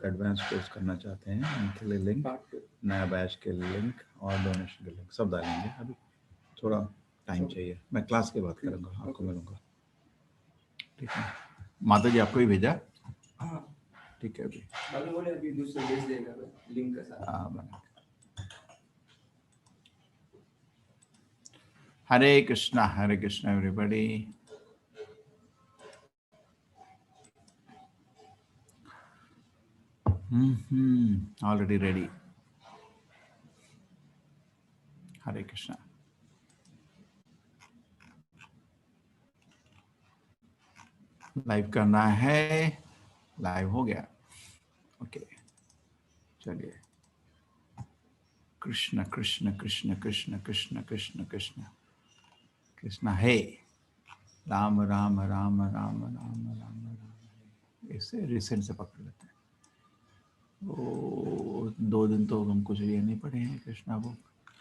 लोग advance course करना चाहते हैं उनके लिए लिंक, नया बैच के लिंक और डोनेशन के लिंक सब डालेंगे। अभी थोड़ा टाइम चाहिए, मैं क्लास के बाद करूँगा, आपको मिलूँगा, ठीक है। माता जी आपको ही भेजा? हाँ ठीक है। अभी दूसरे भेज देगा लिंक के साथ। हाँ बना। Hare Krishna everybody. Already ready. Hare Krishna. Live करना है, लाइव हो गया। ओके चलिए। कृष्ण कृष्ण कृष्ण कृष्ण कृष्ण कृष्ण कृष्ण कृष्ण है, राम राम राम राम राम राम राम। इसे रिसेंट से पकड़ लेते हैं। ओ 2 दिन तो हम कुछ ये नहीं पढ़े हैं कृष्णा बुक।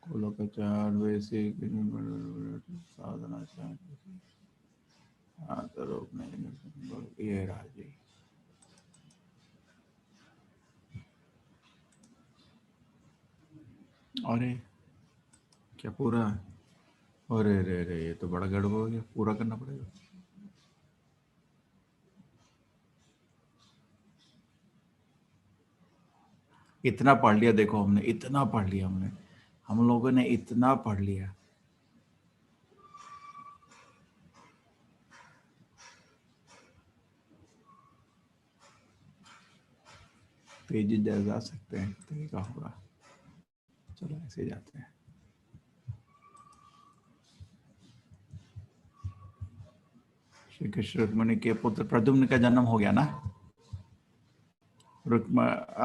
कोलोकाचार वैसे साधना ये राजी। अरे क्या पूरा? अरे रे रे, ये तो बड़ा गड़बड़ हो गया, पूरा करना पड़ेगा। इतना पढ़ लिया, देखो हमने इतना पढ़ लिया, हम लोगों ने इतना पढ़ लिया। पेज जा सकते हैं, तरीका होगा। चलो ऐसे जाते हैं। श्री कृष्ण रुक्मिणी के पुत्र प्रद्युम्न का जन्म हो गया ना।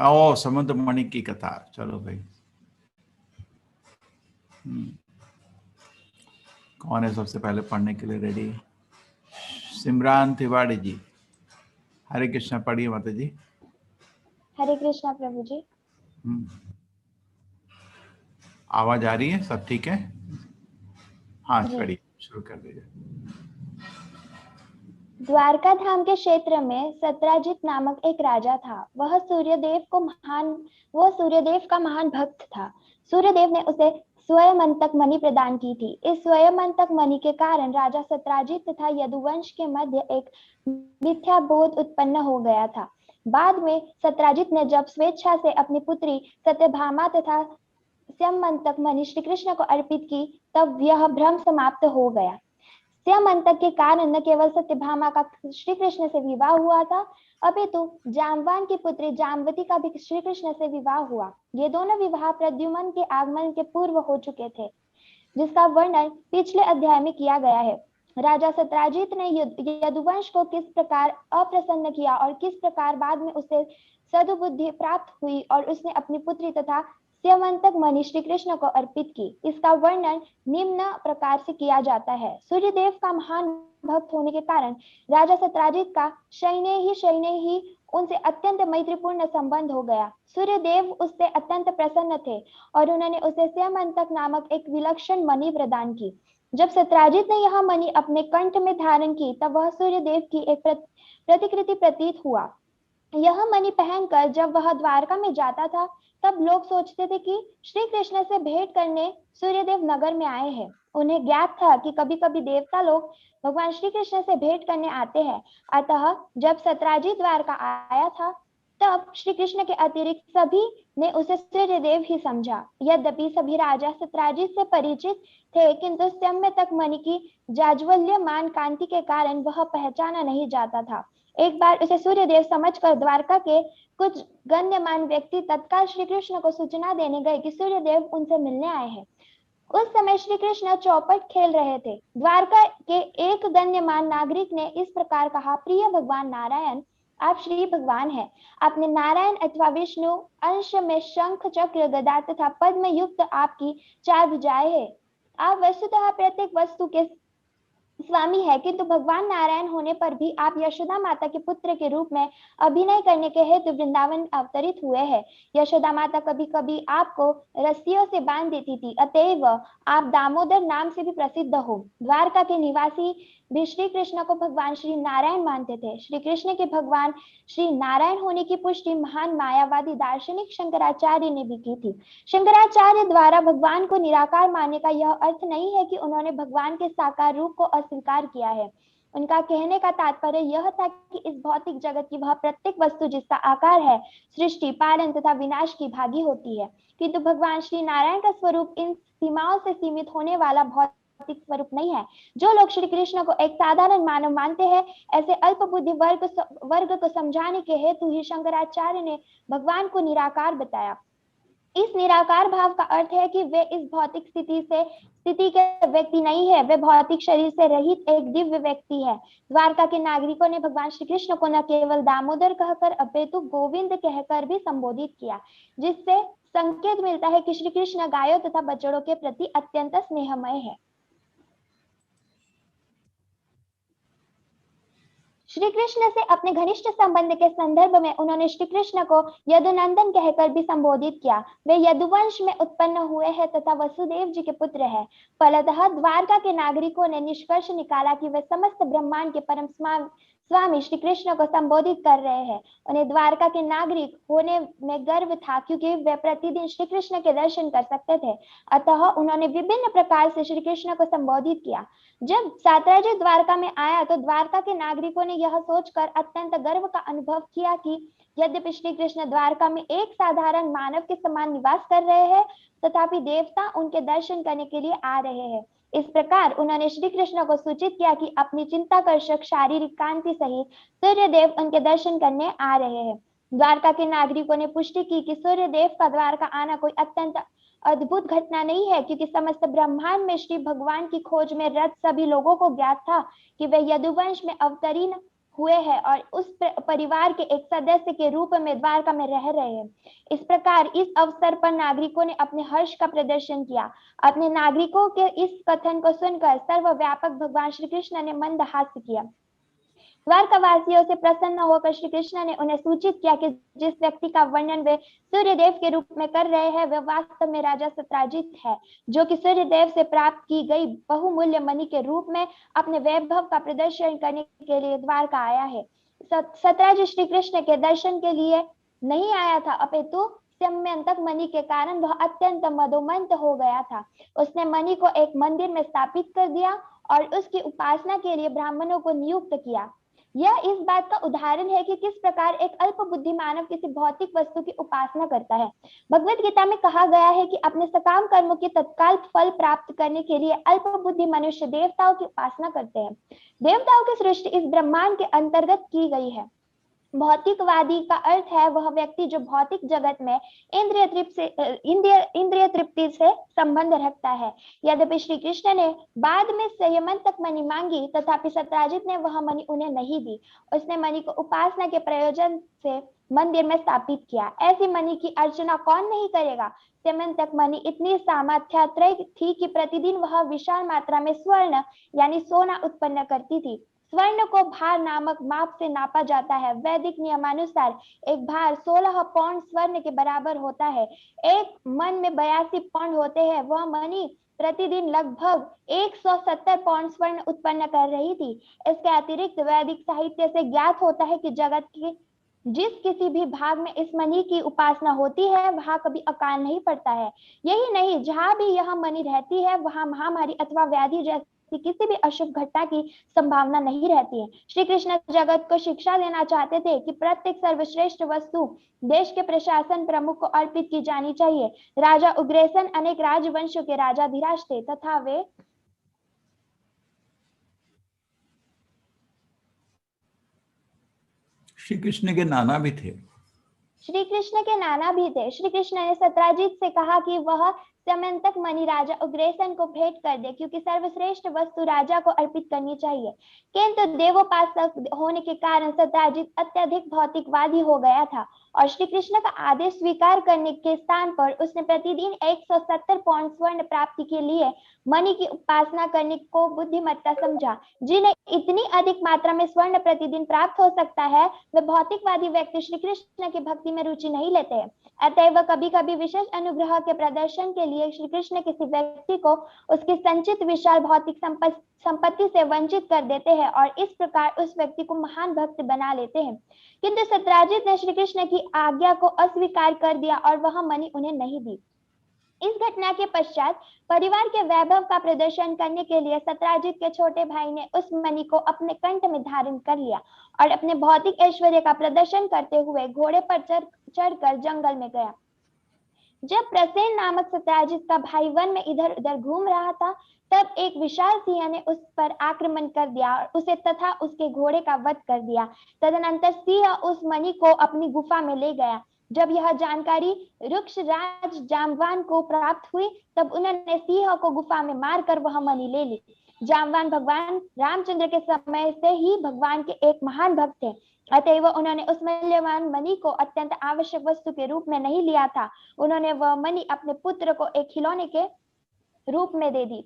ओ समुद्र मणि की कथा। चलो भाई, कौन है सबसे पहले पढ़ने के लिए रेडी? सिमरान तिवारी जी। हरे कृष्णा पढ़िए माता जी। हरे कृष्णा प्रभु जी। आवाज आ रही है? सब ठीक है? हाँ पढ़िए, शुरू कर दीजिए। द्वारका धाम के क्षेत्र में सत्राजित नामक एक राजा था। वह सूर्यदेव का महान भक्त था। सूर्यदेव ने उसे स्वयंतक मणि प्रदान की थी। इस स्वयंतक मणि के कारण राजा सत्राजित तथा यदुवंश के मध्य एक मिथ्या बोध उत्पन्न हो गया था। बाद में सत्राजित ने जब स्वेच्छा से अपनी पुत्री सत्यभामा तथा स्वयंतक मणि श्री कृष्ण को अर्पित की, तब यह भ्रम समाप्त हो गया। स्वयंतक के कारण न केवल सत्यभामा का श्री कृष्ण से विवाह हुआ था, अपितु जाम्बवान की पुत्री जाम्बवती का भी श्री कृष्ण से विवाह हुआ। ये दोनों विवाह प्रद्युम्न के आगमन के पूर्व हो चुके थे, जिसका वर्णन पिछले अध्याय में किया गया है। राजा सत्राजित ने यदुवंश को किस प्रकार अप्रसन्न किया और किस प्रकार बाद में उसे सद्बुद्धि प्राप्त हुई और उसने अपनी पुत्री तथा स्वयंतक मणि श्री कृष्ण को अर्पित की, इसका वर्णन निम्न प्रकार से किया जाता है। सूर्यदेव का महान भक्त होने के कारण राजा सत्राजित का शयने ही उनसे अत्यंत मैत्रीपूर्ण संबंध हो गया। सूर्यदेव उससे अत्यंत प्रसन्न थे और उन्होंने उसे स्वयंतक नामक एक विलक्षण मणि प्रदान की। जब सत्राजित ने यह मणि अपने कंठ में धारण की, तब वह सूर्यदेव की एक प्रतिकृति प्रतीत हुआ। यह मणि पहनकर जब वह द्वारका में जाता था, तब लोग सोचते थे कि श्री कृष्ण से भेंट करने सूर्यदेव नगर में आए हैं। उन्हें ज्ञात था कि कभी कभी देवता लोग भगवान श्री कृष्ण से भेंट करने आते हैं। अतः जब सत्राजित द्वारका आया था, तब श्री कृष्ण के अतिरिक्त सभी ने उसे सूर्यदेव ही समझा। यद्यपि सभी राजा सत्राजित से परिचित थे, किंतु स्वयंतक मणि की जाज्वल्यमान कांति के कारण वह पहचाना नहीं जाता था। एक बार उसे सूर्यदेव समझकर द्वारका के कुछ गण्यमान व्यक्ति तत्काल श्री कृष्ण को सूचना देने गए कि सूर्यदेव उनसे मिलने आए हैं। उस समय श्री कृष्ण चौपट खेल रहे थे। द्वारका के एक गण्यमान नागरिक ने इस प्रकार कहा, प्रिय भगवान नारायण, आप श्री भगवान हैं। आपने नारायण अथवा विष्णु अंश में शंख चक्र गदा तथा पद्म युक्त आपकी 4 भुजाएं हैं। आप वस्तुतः प्रत्येक वस्तु के स्वामी है, किंतु भगवान नारायण होने पर भी आप यशोदा माता के पुत्र के रूप में अभिनय करने के हेतु वृंदावन अवतरित हुए हैं। यशोदा माता कभी कभी आपको रस्सियों से बांध देती थी, अतएव आप दामोदर नाम से भी प्रसिद्ध हो। द्वारका के निवासी भी श्री कृष्ण को भगवान श्री नारायण मानते थे। श्री कृष्ण के भगवान श्री नारायण होने की पुष्टि महान मायावादी दार्शनिक शंकराचार्य ने भी की थी। शंकराचार्य द्वारा भगवान को निराकार मानने का यह अर्थ नहीं है कि उन्होंने भगवान के साकार रूप को अस्वीकार किया है। उनका कहने का तात्पर्य यह था कि इस भौतिक जगत की वह प्रत्येक वस्तु जिसका आकार है सृष्टि, पालन तथा विनाश की भागी होती है, किंतु भगवान श्री नारायण का स्वरूप इन सीमाओं से सीमित होने वाला भौतिक स्वरूप नहीं है। जो लोग श्री कृष्ण को एक साधारण मानव मानते हैं, ऐसे अल्प बुद्धि वर्ग को समझाने के हेतु ही शंकराचार्य ने भगवान को निराकार बताया। इस निराकार भाव का अर्थ है कि वे इस भौतिक स्थिति के व्यक्ति नहीं है, वे भौतिक शरीर से रहित एक दिव्य व्यक्ति है। द्वारका के नागरिकों ने भगवान श्री कृष्ण को न केवल दामोदर कहकर अपितु गोविंद कहकर भी संबोधित किया, जिससे संकेत मिलता है कि श्री कृष्ण गायों तथा बछड़ों के प्रति अत्यंत स्नेहमय है। श्री कृष्ण से अपने घनिष्ठ संबंध के संदर्भ में उन्होंने श्री कृष्ण को यदुनंदन कहकर भी संबोधित किया। वे यदुवंश में उत्पन्न हुए हैं तथा वसुदेव जी के पुत्र हैं। फलतः द्वारका के नागरिकों ने निष्कर्ष निकाला कि वे समस्त ब्रह्मांड के परम स्वामी श्री कृष्ण को संबोधित कर रहे हैं। उन्हें द्वारका के नागरिक होने में गर्व था, क्योंकि वे प्रतिदिन श्री कृष्ण के दर्शन कर सकते थे। अतः उन्होंने विभिन्न प्रकार से श्री कृष्ण को संबोधित किया। जब सत्यजित द्वारका में आया तो द्वारका के नागरिकों ने यह सोचकर अत्यंत गर्व का अनुभव किया कि यद्यपि श्री कृष्ण द्वारका में एक साधारण मानव के समान निवास कर रहे हैं, तथापि देवता उनके दर्शन करने के लिए आ रहे हैं। इस प्रकार उन्होंने श्री कृष्ण को सूचित किया कि अपनी चिंताकर्षक शारीरिक कांति सहित सूर्यदेव उनके दर्शन करने आ रहे हैं। द्वारका के नागरिकों ने पुष्टि की कि सूर्यदेव का द्वारका आना कोई अत्यंत अद्भुत घटना नहीं है, क्योंकि समस्त ब्रह्मांड में श्री भगवान की खोज में रत सभी लोगों को ज्ञात था कि वे यदुवंश में अवतीर्ण हुए हैं और उस परिवार के एक सदस्य के रूप में द्वारका में रह रहे हैं। इस प्रकार इस अवसर पर नागरिकों ने अपने हर्ष का प्रदर्शन किया। अपने नागरिकों के इस कथन को सुनकर सर्वव्यापक भगवान श्री कृष्ण ने मंद हास्य किया। द्वारका वासियों से प्रसन्न होकर श्री कृष्ण ने उन्हें सूचित किया कि जिस व्यक्ति का वर्णन वे सूर्यदेव के रूप में कर रहे हैं, वह वास्तव में राजा सत्राजित है, जो कि सूर्यदेव से प्राप्त की गई बहुमूल्य मणि के रूप में अपने वैभव का प्रदर्शन करने के लिए द्वारका आया है। सत्राजित श्री कृष्ण के दर्शन के लिए नहीं आया था, अपितु सम्यंतक मणि के कारण वह अत्यंत मदोमंत हो गया था। उसने मणि को एक मंदिर में स्थापित कर दिया और उसकी उपासना के लिए ब्राह्मणों को नियुक्त किया। यह इस बात का उदाहरण है कि किस प्रकार एक अल्प बुद्धि मानव किसी भौतिक वस्तु की उपासना करता है। भगवत गीता में कहा गया है कि अपने सकाम कर्मों के तत्काल फल प्राप्त करने के लिए अल्प बुद्धि मनुष्य देवताओं की उपासना करते हैं। देवताओं की सृष्टि इस ब्रह्मांड के अंतर्गत की गई है। भौतिकवादी का अर्थ है वह व्यक्ति जो भौतिक जगत में इंद्रिय तृप्ति से संबंध रखता है। यद्यपि श्री कृष्ण ने बाद में संयमंतक मणि मांगी, तथापि सत्राजित ने वह मणि उन्हें नहीं दी। उसने मणि को उपासना के प्रयोजन से मंदिर में स्थापित किया। ऐसी मणि की अर्चना कौन नहीं करेगा। समयंतक मणि इतनी सामर्थ्यत्रय थी कि प्रतिदिन वह विशाल मात्रा में स्वर्ण यानी सोना उत्पन्न करती थी। स्वर्ण को भार नामक माप से नापा जाता है। वैदिक नियमानुसार एक भार 16 पौंड स्वर्ण के बराबर होता है। एक मन में 82 पौंड होते हैं। वह मणि प्रतिदिन लगभग 170 पौंड स्वर्ण उत्पन्न कर रही थी। इसके अतिरिक्त वैदिक साहित्य से ज्ञात होता है कि जगत की जिस किसी भी भाग में इस मणि की उपासना होती है, वहां कभी अकाल नहीं पड़ता है। यही नहीं, जहां भी यह मणि रहती है, वहां महामारी अथवा व्याधि जैसी किसी भी अशुभ घटना की संभावना नहीं रहती है। श्री कृष्ण जगत को शिक्षा देना चाहते थे कि प्रत्येक सर्वश्रेष्ठ वस्तु देश के प्रशासन प्रमुख को अर्पित की जानी चाहिए। राजा उग्रसेन अनेक राजवंशों के राजाधिराज थे तथा वे श्री कृष्ण के नाना भी थे। श्री कृष्ण के नाना भी थे। श्री कृष्ण ने सत्राजित से कहा कि वह समयंतक मणि राजा उग्रसेन को भेंट कर दे, क्योंकि सर्वश्रेष्ठ वस्तु राजा को अर्पित करनी चाहिए। किंतु देवोपासक होने के कारण सत्राजित अत्यधिक भौतिकवादी हो गया था और श्री कृष्ण का आदेश स्वीकार करने के स्थान पर उसने प्रतिदिन 170 पौंड स्वर्ण प्राप्ति के लिए मणि की उपासना करने को बुद्धिमत्ता समझा। जिन्हें इतनी अधिक मात्रा में स्वर्ण प्रतिदिन प्राप्त हो सकता है, वे भौतिकवादी व्यक्ति श्री कृष्ण की भक्ति में रुचि नहीं लेते हैं। अतएव कभी कभी विशेष अनुग्रह के प्रदर्शन के लिए लिए श्री कृष्ण किसी व्यक्ति को उसकी संचित विशाल भौतिक संपत्ति से वंचित कर देते हैं और इस प्रकार उस व्यक्ति को महान भक्त बना लेते हैं। किंतु सत्यराजित ने श्री कृष्ण की आज्ञा को अस्वीकार कर दिया और वह मणि उन्हें नहीं दी। इस घटना के पश्चात परिवार के वैभव का प्रदर्शन करने के लिए सत्यराजित के छोटे भाई ने उस मणि को अपने कंठ में धारण कर लिया और अपने भौतिक ऐश्वर्य का प्रदर्शन करते हुए घोड़े पर चढ़कर जंगल में गया। जब प्रसेन नामक सत्यराजित का भाई वन में इधर उधर घूम रहा था, तब एक विशाल सिंह ने उस पर आक्रमण कर दिया और उसे तथा उसके घोड़े का वध कर दिया। तदनंतर सिंह उस मणि को अपनी गुफा में ले गया। जब यह जानकारी वृक्षराज जाम्बवान को प्राप्त हुई, तब उन्होंने सिंह को गुफा में मारकर वह मणि ले ली। जाम्बवान भगवान रामचंद्र के समय से ही भगवान के एक महान भक्त थे, अतएव उन्होंने उस मूल्यवान मणि को अत्यंत आवश्यक वस्तु के रूप में नहीं लिया था। उन्होंने वह मणि अपने पुत्र को एक खिलौने के रूप में दे दी।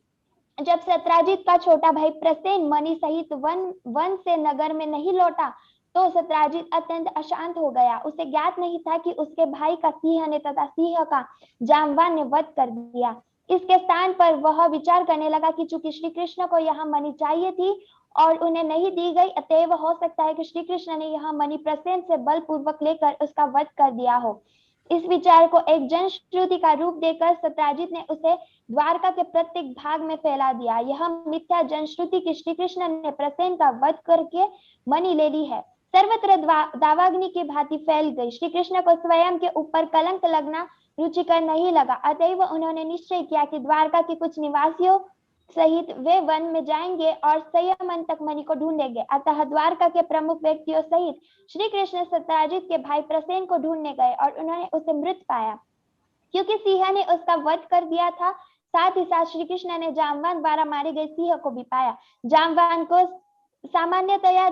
जब सत्यराजित का छोटा भाई प्रसेन मणि सहित वन से नगर में नहीं लौटा, तो सत्यराजित अत्यंत अशांत हो गया। उसे ज्ञात नहीं था कि उसके भाई का सिंह ने तथा सिंह का जाम्बवान ने वध कर दिया। इसके स्थान पर वह विचार करने लगा कि चूंकि श्री कृष्ण को यह मणि चाहिए थी और उन्हें नहीं दी गई, अतएव हो सकता है कि श्री कृष्ण ने यह मणि प्रसेन से बलपूर्वक लेकर उसका वध कर दिया हो। इस विचार को एक जनश्रुति का रूप देकर सत्यराजित ने उसे द्वारका के प्रत्येक भाग में फैला दिया। यह मिथ्या जनश्रुति की श्री कृष्ण ने प्रसेन का वध करके मणि ले ली है सर्वत्र दावाग्नि की भांति फैल गई। श्री कृष्ण को स्वयं के ऊपर कलंक लगना रुचिकर नहीं लगा, अतएव उन्होंने निश्चय किया कि द्वारका के कुछ निवासियों सहित वे वन में जाएंगे और संयमंतक मणि को ढूंढेंगे। अतः द्वारका के प्रमुख व्यक्तियों सहित श्री कृष्ण सत्यराजित के भाई प्रसेन को ढूंढने गए और उन्होंने उसे मृत पाया, क्योंकि सिंह ने उसका वध कर दिया था। साथ ही साथ श्री कृष्ण ने जाम्बवान द्वारा मारे गए सिंह को भी पाया। जाम्बवान को सामान्यतया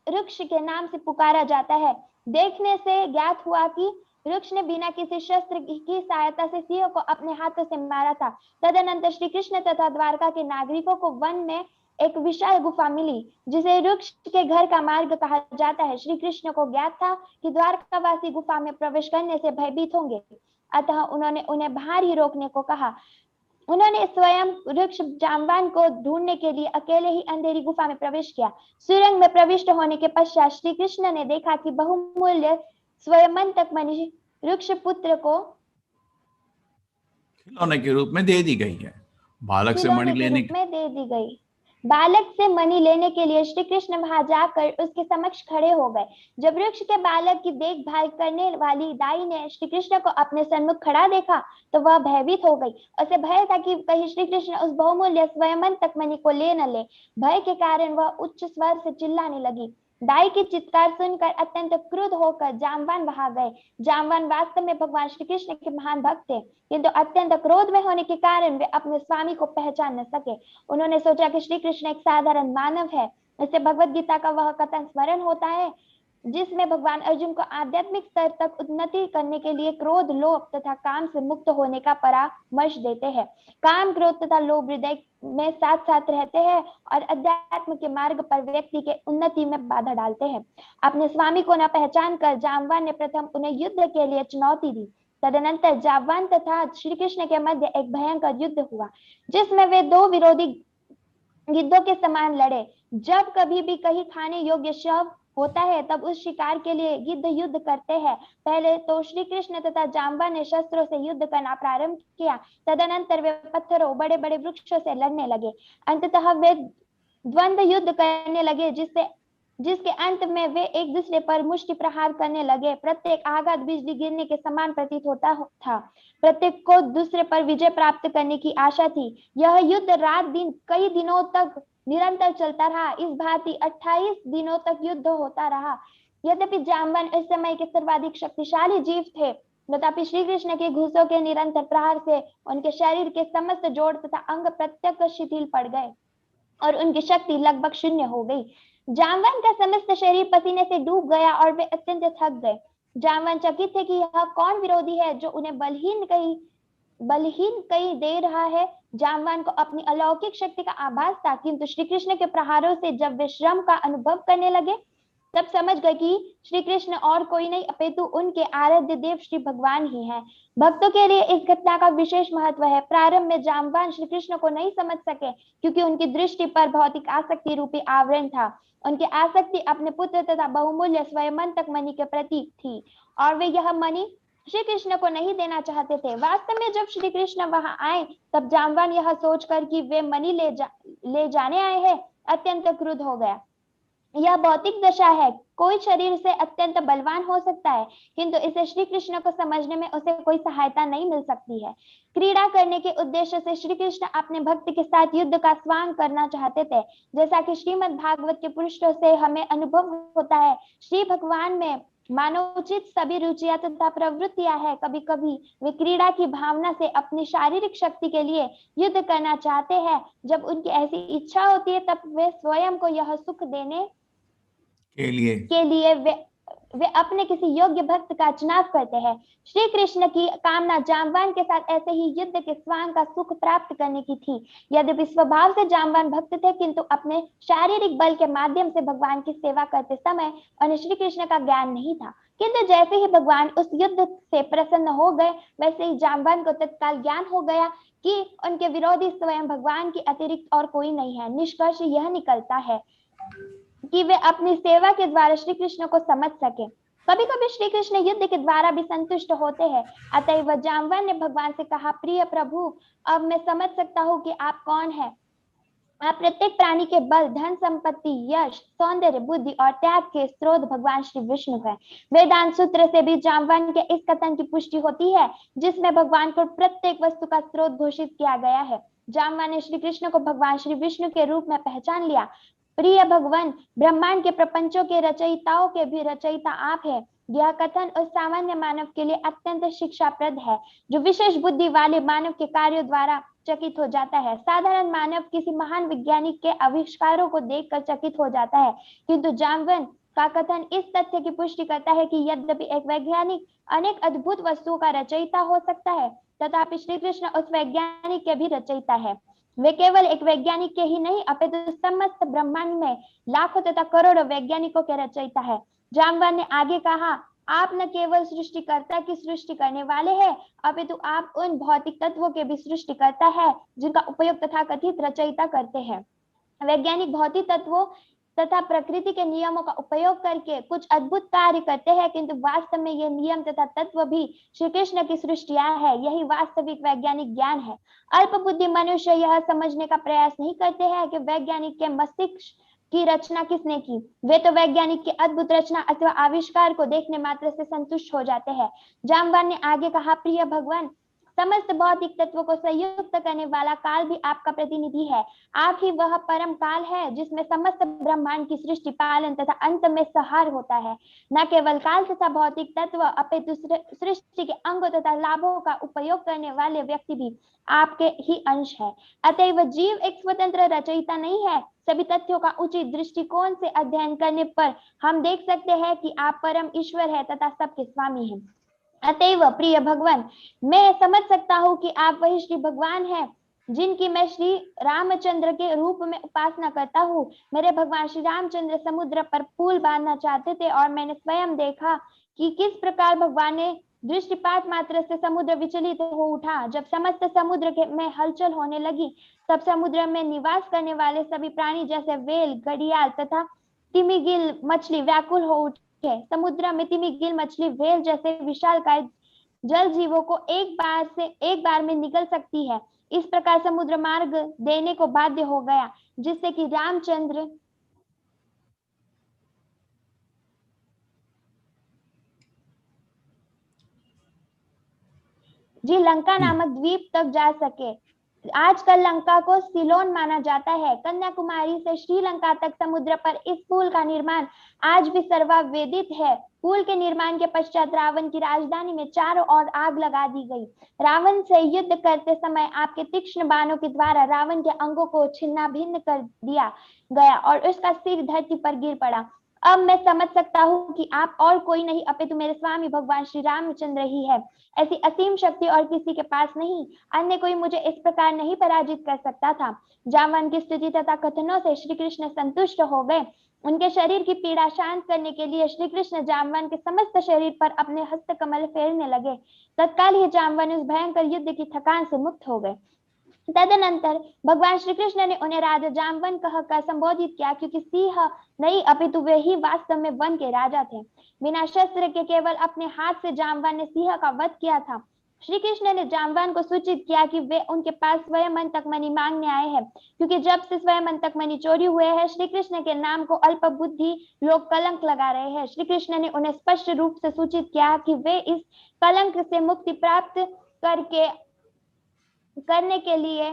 वृक्ष के नाम से पुकारा जाता है। देखने से ज्ञात हुआ कि वृक्ष ने बिना किसी शस्त्र की सहायता से सिंह को अपने हाथों से मारा था। तदनंतर श्री कृष्ण तथा द्वारका के नागरिकों को वन में एक विशाल गुफा मिली, जिसे वृक्ष के घर का मार्ग कहा जाता है। श्री कृष्ण को ज्ञात था कि द्वारकावासी गुफा में प्रवेश करने से भयभीत होंगे, अतः उन्होंने उन्हें बाहर ही रोकने को कहा। उन्होंने स्वयं वृक्ष जाम्बवान को ढूंढने के लिए अकेले ही अंधेरी गुफा में प्रवेश किया। सुरंग में प्रविष्ट होने के पश्चात श्री कृष्ण ने देखा कि बहुमूल्य स्वयंतक मणि वृक्ष पुत्र को खिलौने के रूप में दे दी गई है। बालक से मणि लेने में दे दी गई। बालक से मणि लेने के लिए श्री कृष्ण वहां जाकर उसके समक्ष खड़े हो गए। जब वृक्ष के बालक की देखभाल करने वाली दाई ने श्री कृष्ण को अपने सन्मुख खड़ा देखा, तो वह भयभीत हो गई। उसे भय था कि कहीं श्री कृष्ण उस बहुमूल्य स्वयंतक मणि को ले न ले। भय के कारण वह उच्च स्वर से चिल्लाने लगी। दाई की चित्कार सुनकर अत्यंत क्रुद्ध होकर जाम्बवान वहां गए। जाम्बवान वास्तव में भगवान श्री कृष्ण के महान भक्त थे, किंतु अत्यंत क्रोध में होने के कारण वे अपने स्वामी को पहचान न सके। उन्होंने सोचा कि श्री कृष्ण एक साधारण मानव है। इससे भगवद गीता का वह कथन स्मरण होता है जिसमें भगवान अर्जुन को आध्यात्मिक स्तर तक उन्नति करने के लिए क्रोध, लोभ तथा काम से मुक्त होने का परामर्श देते हैं। काम, क्रोध तथा लोभ हृदय में साथ साथ रहते हैं और अध्यात्म के मार्ग पर व्यक्ति के उन्नति में बाधा डालते हैं। अपने स्वामी को न पहचान कर जाम्बवान ने प्रथम उन्हें युद्ध के लिए चुनौती दी। तदनंतर जाम्बवान तथा श्री कृष्ण के मध्य एक भयंकर युद्ध हुआ, जिसमें वे दो विरोधी गिद्धों के समान लड़े। जब कभी भी कहीं खाने योग्य शव होता है, तब उस शिकार के लिए गिद्ध युद्ध करते हैं। पहले तो श्री कृष्ण तथा जाम्बवान ने शस्त्रों से युद्ध करना प्रारंभ किया। तदनंतर वे पत्थरों, बड़े बड़े वृक्षों से लड़ने लगे। अंततः वे द्वंद्व युद्ध करने लगे, जिसके अंत में वे एक दूसरे पर मुष्टि प्रहार करने लगे। प्रत्येक आघात बिजली गिरने के समान प्रतीत होता था। प्रत्येक को दूसरे पर विजय प्राप्त करने की आशा थी। यह युद्ध रात दिन कई दिनों तक निरंतर चलता रहा। इस भांति 28 दिनों तक युद्ध होता रहा। यद्यपि जाम्बवान इस समय के सर्वाधिक शक्तिशाली जीव थे, तथापि श्री कृष्ण के घूसों के निरंतर प्रहार से उनके शरीर के समस्त जोड़ तथा अंग प्रत्यक्ष शिथिल पड़ गए और उनकी शक्ति लगभग शून्य हो गई। जाम्बवान का समस्त शरीर पसीने से डूब गया और वे अत्यंत थक गए। जाम्बवान चकित थे कि यह कौन विरोधी है जो उन्हें बलहीन कहीं दे रहा है। जाम्बवान को अपनी अलौकिक शक्ति का आभास था, किंतु श्री कृष्ण के प्रहारों से जब वे श्रम का अनुभव करने लगे, तब समझ गए कि श्री कृष्ण और कोई नहीं अपितु उनके आराध्य देव श्री भगवान ही हैं। भक्तों के लिए इस घटना का विशेष महत्व है। प्रारंभ में जाम्बवान श्री कृष्ण को नहीं समझ सके क्योंकि उनकी दृष्टि पर भौतिक आसक्ति रूपी आवरण था। उनकी आसक्ति अपने पुत्र तथा बहुमूल्य स्वयंतक मणि के प्रतीक थी और वे यह मणि श्री कृष्ण को नहीं देना चाहते थे। वास्तव में जब श्री कृष्ण वहां आए तब जाम्बवान यह सोचकर कि वे मणि ले जाने आए हैं अत्यंत क्रुद्ध हो गया। यह भौतिक दशा है। कोई शरीर से अत्यंत बलवान हो सकता है किंतु इसे श्री कृष्ण को समझने में उसे कोई सहायता नहीं मिल सकती है। क्रीड़ा करने के उद्देश्य से श्री कृष्ण अपने भक्त के साथ युद्ध का स्वांग करना चाहते थे। जैसा कि श्रीमद् भागवत के पृष्ठों से हमें अनुभव होता है, श्री भगवान में मानवोचित सभी रुचियां तथा प्रवृत्तियां हैं। कभी कभी वे क्रीड़ा की भावना से अपनी शारीरिक शक्ति के लिए युद्ध करना चाहते हैं। जब उनकी ऐसी इच्छा होती है तब वे स्वयं को यह सुख देने के लिए वे अपने किसी योग्य भक्त का चुनाव करते हैं। श्री कृष्ण की कामना जाम्बवान के साथ ऐसे ही युद्ध के स्वांग का सुख प्राप्त करने की थी। यद्यपि स्वभाव से जाम्बवान भक्त थे किंतु अपने शारीरिक बल के माध्यम से भगवान की सेवा करते समय उन्हें श्री कृष्ण का ज्ञान नहीं था। किंतु जैसे ही भगवान उस युद्ध से प्रसन्न हो गए वैसे ही जाम्बवान को तत्काल ज्ञान हो गया कि उनके विरोधी स्वयं भगवान के अतिरिक्त और कोई नहीं है। निष्कर्ष यह निकलता है कि वे अपनी सेवा के द्वारा श्री कृष्ण को समझ सके। कभी कभी श्री कृष्ण युद्ध के द्वारा भी संतुष्ट होते हैं। अतएव जाम्बवान ने भगवान से कहा, प्रिय प्रभु, अब मैं समझ सकता हूँ कि आप कौन है। आप प्रत्येक प्राणी के बल, धन संपत्ति, यश, सौंदर्य, बुद्धि और त्याग के स्रोत भगवान श्री विष्णु है। वेदांत सूत्र से भी जाम्बवान के इस कथन की पुष्टि होती है जिसमें भगवान को प्रत्येक वस्तु का स्रोत घोषित किया गया है। जाम्बवान ने श्री कृष्ण को भगवान श्री विष्णु के रूप में पहचान लिया। प्रिय भगवान, ब्रह्मांड के प्रपंचों के रचयिताओं के भी रचयिता आप है। यह कथन उस सामान्य मानव के लिए अत्यंत शिक्षाप्रद है जो विशेष बुद्धि वाले मानव के कार्यों द्वारा चकित हो जाता है। साधारण मानव किसी महान वैज्ञानिक के आविष्कारों को देखकर चकित हो जाता है किंतु जाम्बवान का कथन इस तथ्य की पुष्टि करता है कि यद्यपि एक वैज्ञानिक अनेक अद्भुत वस्तुओं का रचयिता हो सकता है तथापि श्री कृष्ण उस वैज्ञानिक के भी रचयिता है। वे केवल एक वैज्ञानिक के ही नहीं अपितु समस्त ब्रह्मांड में लाखों तथा करोड़ों वैज्ञानिकों के रचयिता है। जाम्बवान ने आगे कहा, आप न केवल सृष्टिकर्ता की सृष्टि करने वाले हैं अपितु आप उन भौतिक तत्वों के भी सृष्टिकर्ता है जिनका उपयोग तथाकथित रचयिता करते हैं। वैज्ञानिक भौतिक तत्वों तथा प्रकृति के नियमों का उपयोग करके कुछ अद्भुत कार्य करते हैं किंतु वास्तव में ये नियम तथा तत्व भी श्री कृष्ण की सृष्टियां है। यही वास्तविक वैज्ञानिक ज्ञान है। अल्प बुद्धि मनुष्य यह समझने का प्रयास नहीं करते हैं कि वैज्ञानिक के मस्तिष्क की रचना किसने की। वे तो वैज्ञानिक की अद्भुत रचना अथवा आविष्कार को देखने मात्र से संतुष्ट हो जाते हैं। जाम्बवान ने आगे कहा, प्रिय भगवान, समस्त भौतिक तत्वों को संयुक्त करने वाला काल भी आपका प्रतिनिधि है। आप ही वह परम काल है जिसमें समस्त ब्रह्मांड की सृष्टि, पालन तथा अंत में संहार होता है। न केवल काल तथा भौतिक तत्व अपितु सृष्टि के अंगों तथा लाभों का उपयोग करने वाले व्यक्ति भी आपके ही अंश है। अतएव जीव एक स्वतंत्र रचयिता नहीं है। सभी तथ्यों का उचित दृष्टिकोण से अध्ययन करने पर हम देख सकते हैं कि आप परम ईश्वर है तथा सबके स्वामी हैं। अतएव प्रिय भगवान, मैं समझ सकता हूँ कि आप वही श्री भगवान हैं जिनकी मैं श्री रामचंद्र के रूप में उपासना करता हूँ। मेरे भगवान श्री रामचंद्र समुद्र पर पुल बांधना चाहते थे और मैंने स्वयं देखा कि किस प्रकार भगवान ने दृष्टिपात मात्र से समुद्र विचलित हो उठा। जब समस्त समुद्र में हलचल होने लगी तब समुद्र में निवास करने वाले सभी प्राणी जैसे वेल, घड़ियाल तथा तिमिगिल मछली व्याकुल हो उठे। समुद्र में तिमिगिल मछली, वेल जैसे विशालकाय जल जीवों को एक बार में निकल सकती है। इस प्रकार समुद्र मार्ग देने को बाध्य हो गया जिससे कि रामचंद्र जी लंका नामक द्वीप तक जा सके। आजकल लंका को सिलोन माना जाता है। कन्याकुमारी से श्रीलंका तक समुद्र पर इस पुल का निर्माण आज भी सर्वविदित है। पुल के निर्माण के पश्चात रावण की राजधानी में चारों ओर आग लगा दी गई। रावण से युद्ध करते समय आपके तीक्ष्ण बाणों के द्वारा रावण के अंगों को छिन्ना भिन्न कर दिया गया और उसका सिर धरती पर गिर पड़ा। अब मैं समझ सकता हूँ कि आप और कोई नहीं अपितु मेरे स्वामी भगवान श्री रामचंद्र ही है। ऐसी असीम शक्ति और किसी के पास नहीं। अन्य कोई मुझे इस प्रकार नहीं पराजित कर सकता था। जाम्बवान की स्तुति तथा कथनों से श्री कृष्ण संतुष्ट हो गए। उनके शरीर की पीड़ा शांत करने के लिए श्री कृष्ण जामवान के समस्त शरीर पर अपने हस्त कमल फेरने लगे। तत्काल ही जामवान उस भयंकर युद्ध की थकान से मुक्त हो गए। तदनंतर भगवान श्री कृष्ण ने उन्हें राजा जामवन कहकर संबोधित किया, क्योंकि सिंह नहीं अपितु वे ही वास्तव में वन के राजा थे। बिना शस्त्र के केवल अपने हाथ से जामवान ने सिंह का वध किया था। श्री कृष्ण ने जामवान को सूचित किया कि वे उनके पास स्वयंतक मणि मांगने आए हैं, क्योंकि जब से स्वयंतक मणि चोरी हुए हैं श्री कृष्ण के नाम को अल्प बुद्धि लोग कलंक लगा रहे हैं। श्री कृष्ण ने उन्हें स्पष्ट रूप से सूचित किया कि वे इस कलंक से मुक्ति प्राप्त करने के लिए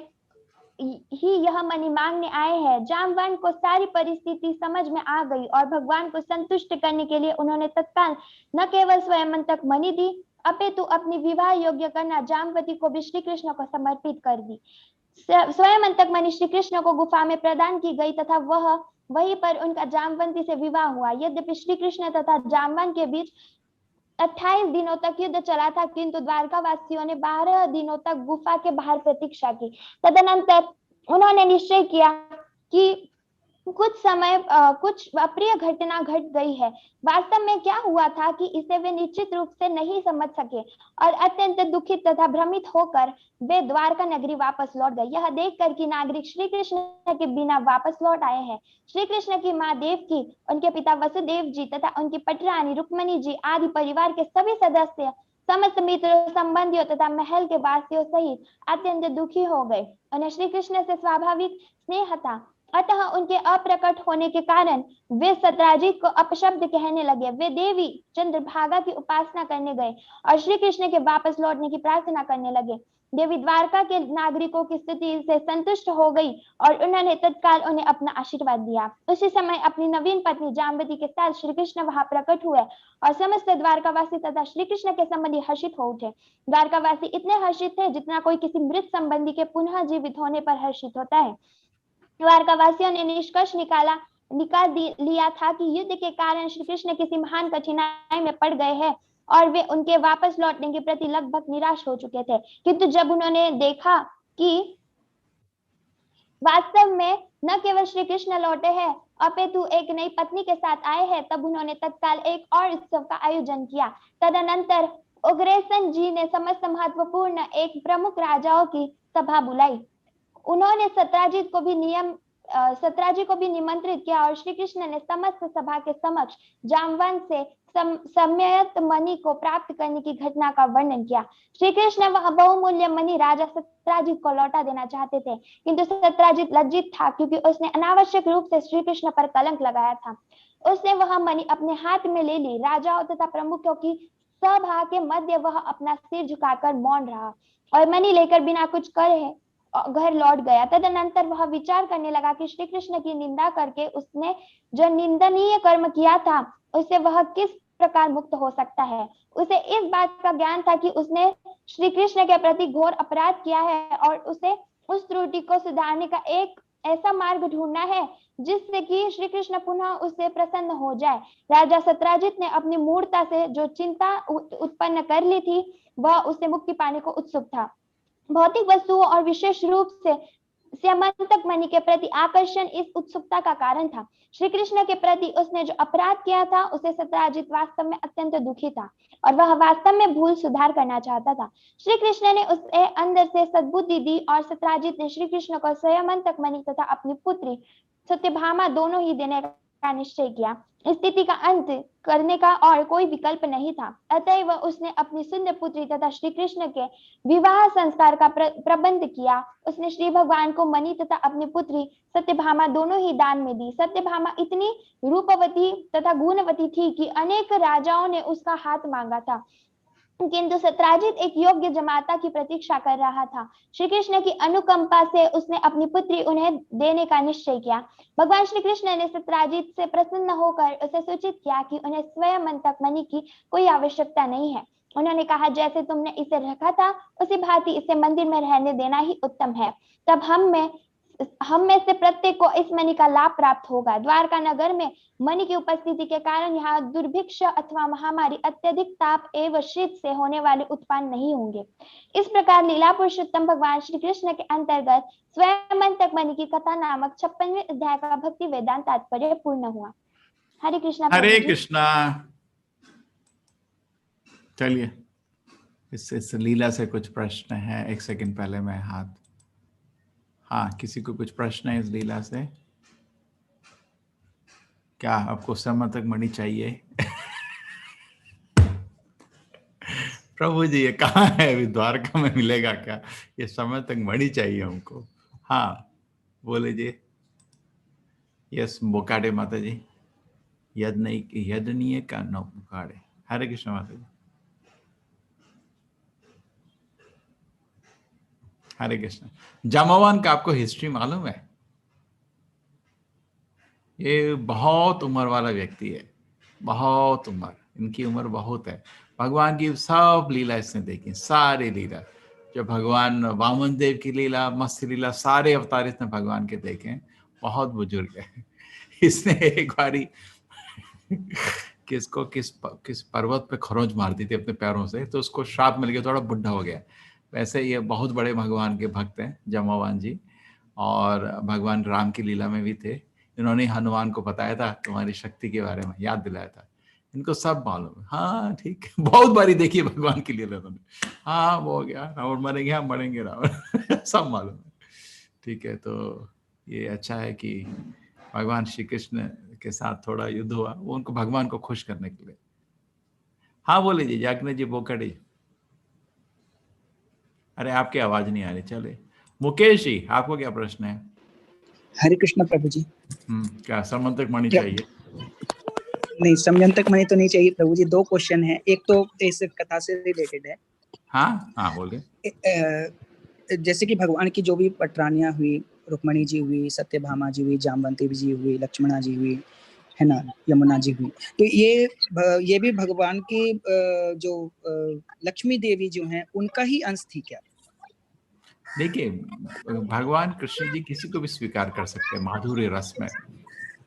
ही यह मणि मांगने आए हैं। जामवान को सारी परिस्थिति समझ में आ गई और भगवान को संतुष्ट करने के लिए उन्होंने तत्काल न केवल स्वयंतक मणि दी अपितु अपनी विवाह योग्य कन्या जामवती को भी श्री कृष्ण को समर्पित कर दी। स्वयंतक मणि श्री कृष्ण को गुफा में प्रदान की गई तथा वहीं पर उनका जामवंती से विवाह हुआ। यद्यपि श्री कृष्ण तथा जामवान के बीच 28 दिनों तक युद्ध चला था, किंतु द्वारका वासियों ने 12 दिनों तक गुफा के बाहर प्रतीक्षा की। तदनंतर उन्होंने निश्चय किया कि कुछ अप्रिय घटना घट गई है। वास्तव में क्या हुआ था कि इसे वे निश्चित रूप से नहीं समझ सके और अत्यंत दुखित तथा भ्रमित होकर वे द्वारका नगरी वापस लौट गए। यह देखकर कि नागरिक श्री कृष्ण के बिना वापस लौट आए हैं, श्री कृष्ण की माँ देवकी, उनके पिता वसुदेव जी तथा उनकी पटरानी रुक्मणी जी आदि परिवार के सभी सदस्य, समस्त मित्रों, संबंधियों तथा महल के वासियों सहित अत्यंत दुखी हो गए। उन्हें श्री कृष्ण से स्वाभाविक स्नेह था, अतः उनके अप्रकट होने के कारण वे सत्राजित को अपशब्द कहने लगे। वे देवी चंद्रभागा की उपासना करने गए और श्री कृष्ण के वापस लौटने की प्रार्थना करने लगे। देवी द्वारका के नागरिकों की स्थिति से संतुष्ट हो गई और उन्होंने तत्काल उन्हें अपना आशीर्वाद दिया। उसी समय अपनी नवीन पत्नी जामवती के साथ श्री कृष्ण वहां प्रकट हुए और समस्त द्वारकावासी तथा श्री कृष्ण के संबंधी हर्षित हो उठे। द्वारकावासी इतने हर्षित थे जितना कोई किसी मृत संबंधी के पुनः जीवित होने पर हर्षित होता है। द्वारकावासियों ने निष्कर्ष निकाल लिया था कि युद्ध के कारण श्री कृष्ण किसी महान कठिनाई में पड़ गए हैं और वे उनके वापस लौटने के प्रति लगभग निराश हो चुके थे। किंतु जब उन्होंने देखा कि वास्तव में न केवल श्री कृष्ण लौटे हैं अपितु एक नई पत्नी के साथ आए हैं, तब उन्होंने तत्काल एक और उत्सव का आयोजन किया। तदनंतर उग्रसेन जी ने समस्त महत्वपूर्ण एक प्रमुख राजाओं की सभा बुलाई। उन्होंने सत्राजित को भी निमंत्रित किया और श्री कृष्ण ने समस्त सभा के समक्ष जामवान से सम्यक्त मणि को प्राप्त करने की घटना का वर्णन किया। श्री कृष्ण वह बहुमूल्य मणि राजा सत्राजित को लौटा देना चाहते थे, किंतु सत्राजित लज्जित था क्योंकि उसने अनावश्यक रूप से श्री कृष्ण पर कलंक लगाया था। उसने वह मणि अपने हाथ में ले ली। राजाओं तथा प्रमुखों की सभा के मध्य वह अपना सिर झुकाकर मौन रहा और मणि लेकर बिना कुछ कहे घर लौट गया। तदनंतर वह विचार करने लगा कि श्री कृष्ण की निंदा करके उसने जो निंदनीय कर्म किया था उससे वह किस प्रकार मुक्त हो सकता है। उसे इस बात का ज्ञान था कि उसने श्री कृष्ण के प्रति घोर अपराध किया है और उसे उस त्रुटि को सुधारने का एक ऐसा मार्ग ढूंढना है जिससे कि श्री कृष्ण पुनः उससे प्रसन्न हो जाए। राजा सत्राजित ने अपनी मूर्ता से जो चिंता उत्पन्न कर ली थी वह उससे मुक्ति पाने को उत्सुक था। भौतिक वस्तुओं और विशेष रूप से स्वयंतक मणि के प्रति आकर्षण इस उत्सुकता का कारण था। श्री कृष्ण के प्रति उसने जो अपराध किया था उसे सत्राजित वास्तव में अत्यंत दुखी था और वह वास्तव में भूल सुधार करना चाहता था। श्री कृष्ण ने उसे अंदर से सद्बुद्धि दी और सत्राजित ने श्री कृष्ण को स्वयंतक मणि तथा अपनी पुत्री सत्यभामा दोनों ही देने का निश्चय किया। स्थिति का अंत करने का और कोई विकल्प नहीं था, अतएव उसने अपनी सुंदर पुत्री तथा श्री कृष्ण के विवाह संस्कार का प्रबंध किया। उसने श्री भगवान को मणि तथा अपनी पुत्री सत्यभामा दोनों ही दान में दी। सत्यभामा इतनी रूपवती तथा गुणवती थी कि अनेक राजाओं ने उसका हाथ मांगा था, किंतु सत्राजित एक योग्य जमाता की प्रतीक्षा कर रहा था। श्री कृष्ण की अनुकंपा से उसने अपनी पुत्री उन्हें देने का निश्चय किया। भगवान श्री कृष्ण ने सत्राजित से प्रसन्न होकर उसे सूचित किया कि उन्हें स्वयंतक मणि की कोई आवश्यकता नहीं है। उन्होंने कहा, जैसे तुमने इसे रखा था उसी भांति इसे मंदिर में रहने देना ही उत्तम है। तब हम में हम में से प्रत्येक को इस मणि का लाभ प्राप्त होगा। द्वारका नगर में मणि की उपस्थिति के कारण यहाँ दुर्भिक्ष अथवा महामारी, अत्यधिक ताप एवं शीत से होने वाले उत्पन्न नहीं होंगे। इस प्रकार लीला पुरुषोत्तम भगवान श्री कृष्ण के अंतर्गत स्वयंतक मणि की कथा नामक 56वें अध्याय का भक्ति वेदांत तात्पर्य पूर्ण हुआ। हरे कृष्णा। हरे कृष्णा। चलिए, इस लीला से कुछ प्रश्न है? एक सेकंड पहले मैं हाथ, हाँ, किसी को कुछ प्रश्न है इस लीला से? क्या आपको समतक मणि चाहिए? प्रभु जी, ये कहाँ है? अभी द्वारका में मिलेगा क्या? ये समतक मणि चाहिए हमको। हाँ, बोले जी। यस, बोकाडे माता जी। यदनीय का नो बोकाडे। हरे कृष्ण माता जी। हरे कृष्ण। जामवान का आपको हिस्ट्री मालूम है? ये बहुत उम्र वाला व्यक्ति है, बहुत उम्र, इनकी उम्र बहुत है। भगवान की सब लीला इसने देखी, सारी लीला, जो भगवान वामन देव की लीला, मत्स्य लीला, सारे अवतार इसने भगवान के देखे। बहुत बुजुर्ग है। इसने एक बारी किस पर्वत पे खरोंच मार दी थी अपने पैरों से, तो उसको श्राप मिल गया, थोड़ा बुढ़ा हो गया। वैसे ये बहुत बड़े भगवान के भक्त हैं जामवान जी, और भगवान राम की लीला में भी थे। इन्होंने हनुमान को बताया था तुम्हारी शक्ति के बारे में, याद दिलाया था। इनको सब मालूम है। हाँ ठीक है, बहुत बारी देखी है भगवान की लीला उन्होंने। हाँ वो हो गया, रावण मरेंगे, हम मरेंगे रावण। सब मालूम है। ठीक है, तो ये अच्छा है कि भगवान श्री कृष्ण के साथ थोड़ा युद्ध हुआ, वो उनको भगवान को खुश करने के लिए। हाँ बोले जी, जागने जी, बोकड़ी। अरे आपकी आवाज नहीं आ रही। चले मुकेश जी, आपको क्या प्रश्न है? हरे कृष्ण प्रभु जी। क्या समंतक मणि चाहिए? नहीं, समंतक मणि तो नहीं चाहिए प्रभु जी। 2 क्वेश्चन है। एक तो इस कथा से रिलेटेड है। हाँ हाँ बोले। जैसे कि भगवान की जो भी पटरानियां हुई, रुक्मणी जी हुई, सत्यभामा जी हुई, जामवंती जी हुई, लक्ष्मणा जी हुई, है ना, यमुना जी हुई, तो ये भी भगवान की जो लक्ष्मी देवी जो हैं उनका ही अंश थी क्या? देखिए, भगवान कृष्ण जी किसी को भी स्वीकार कर सकते हैं माधुर्य रस में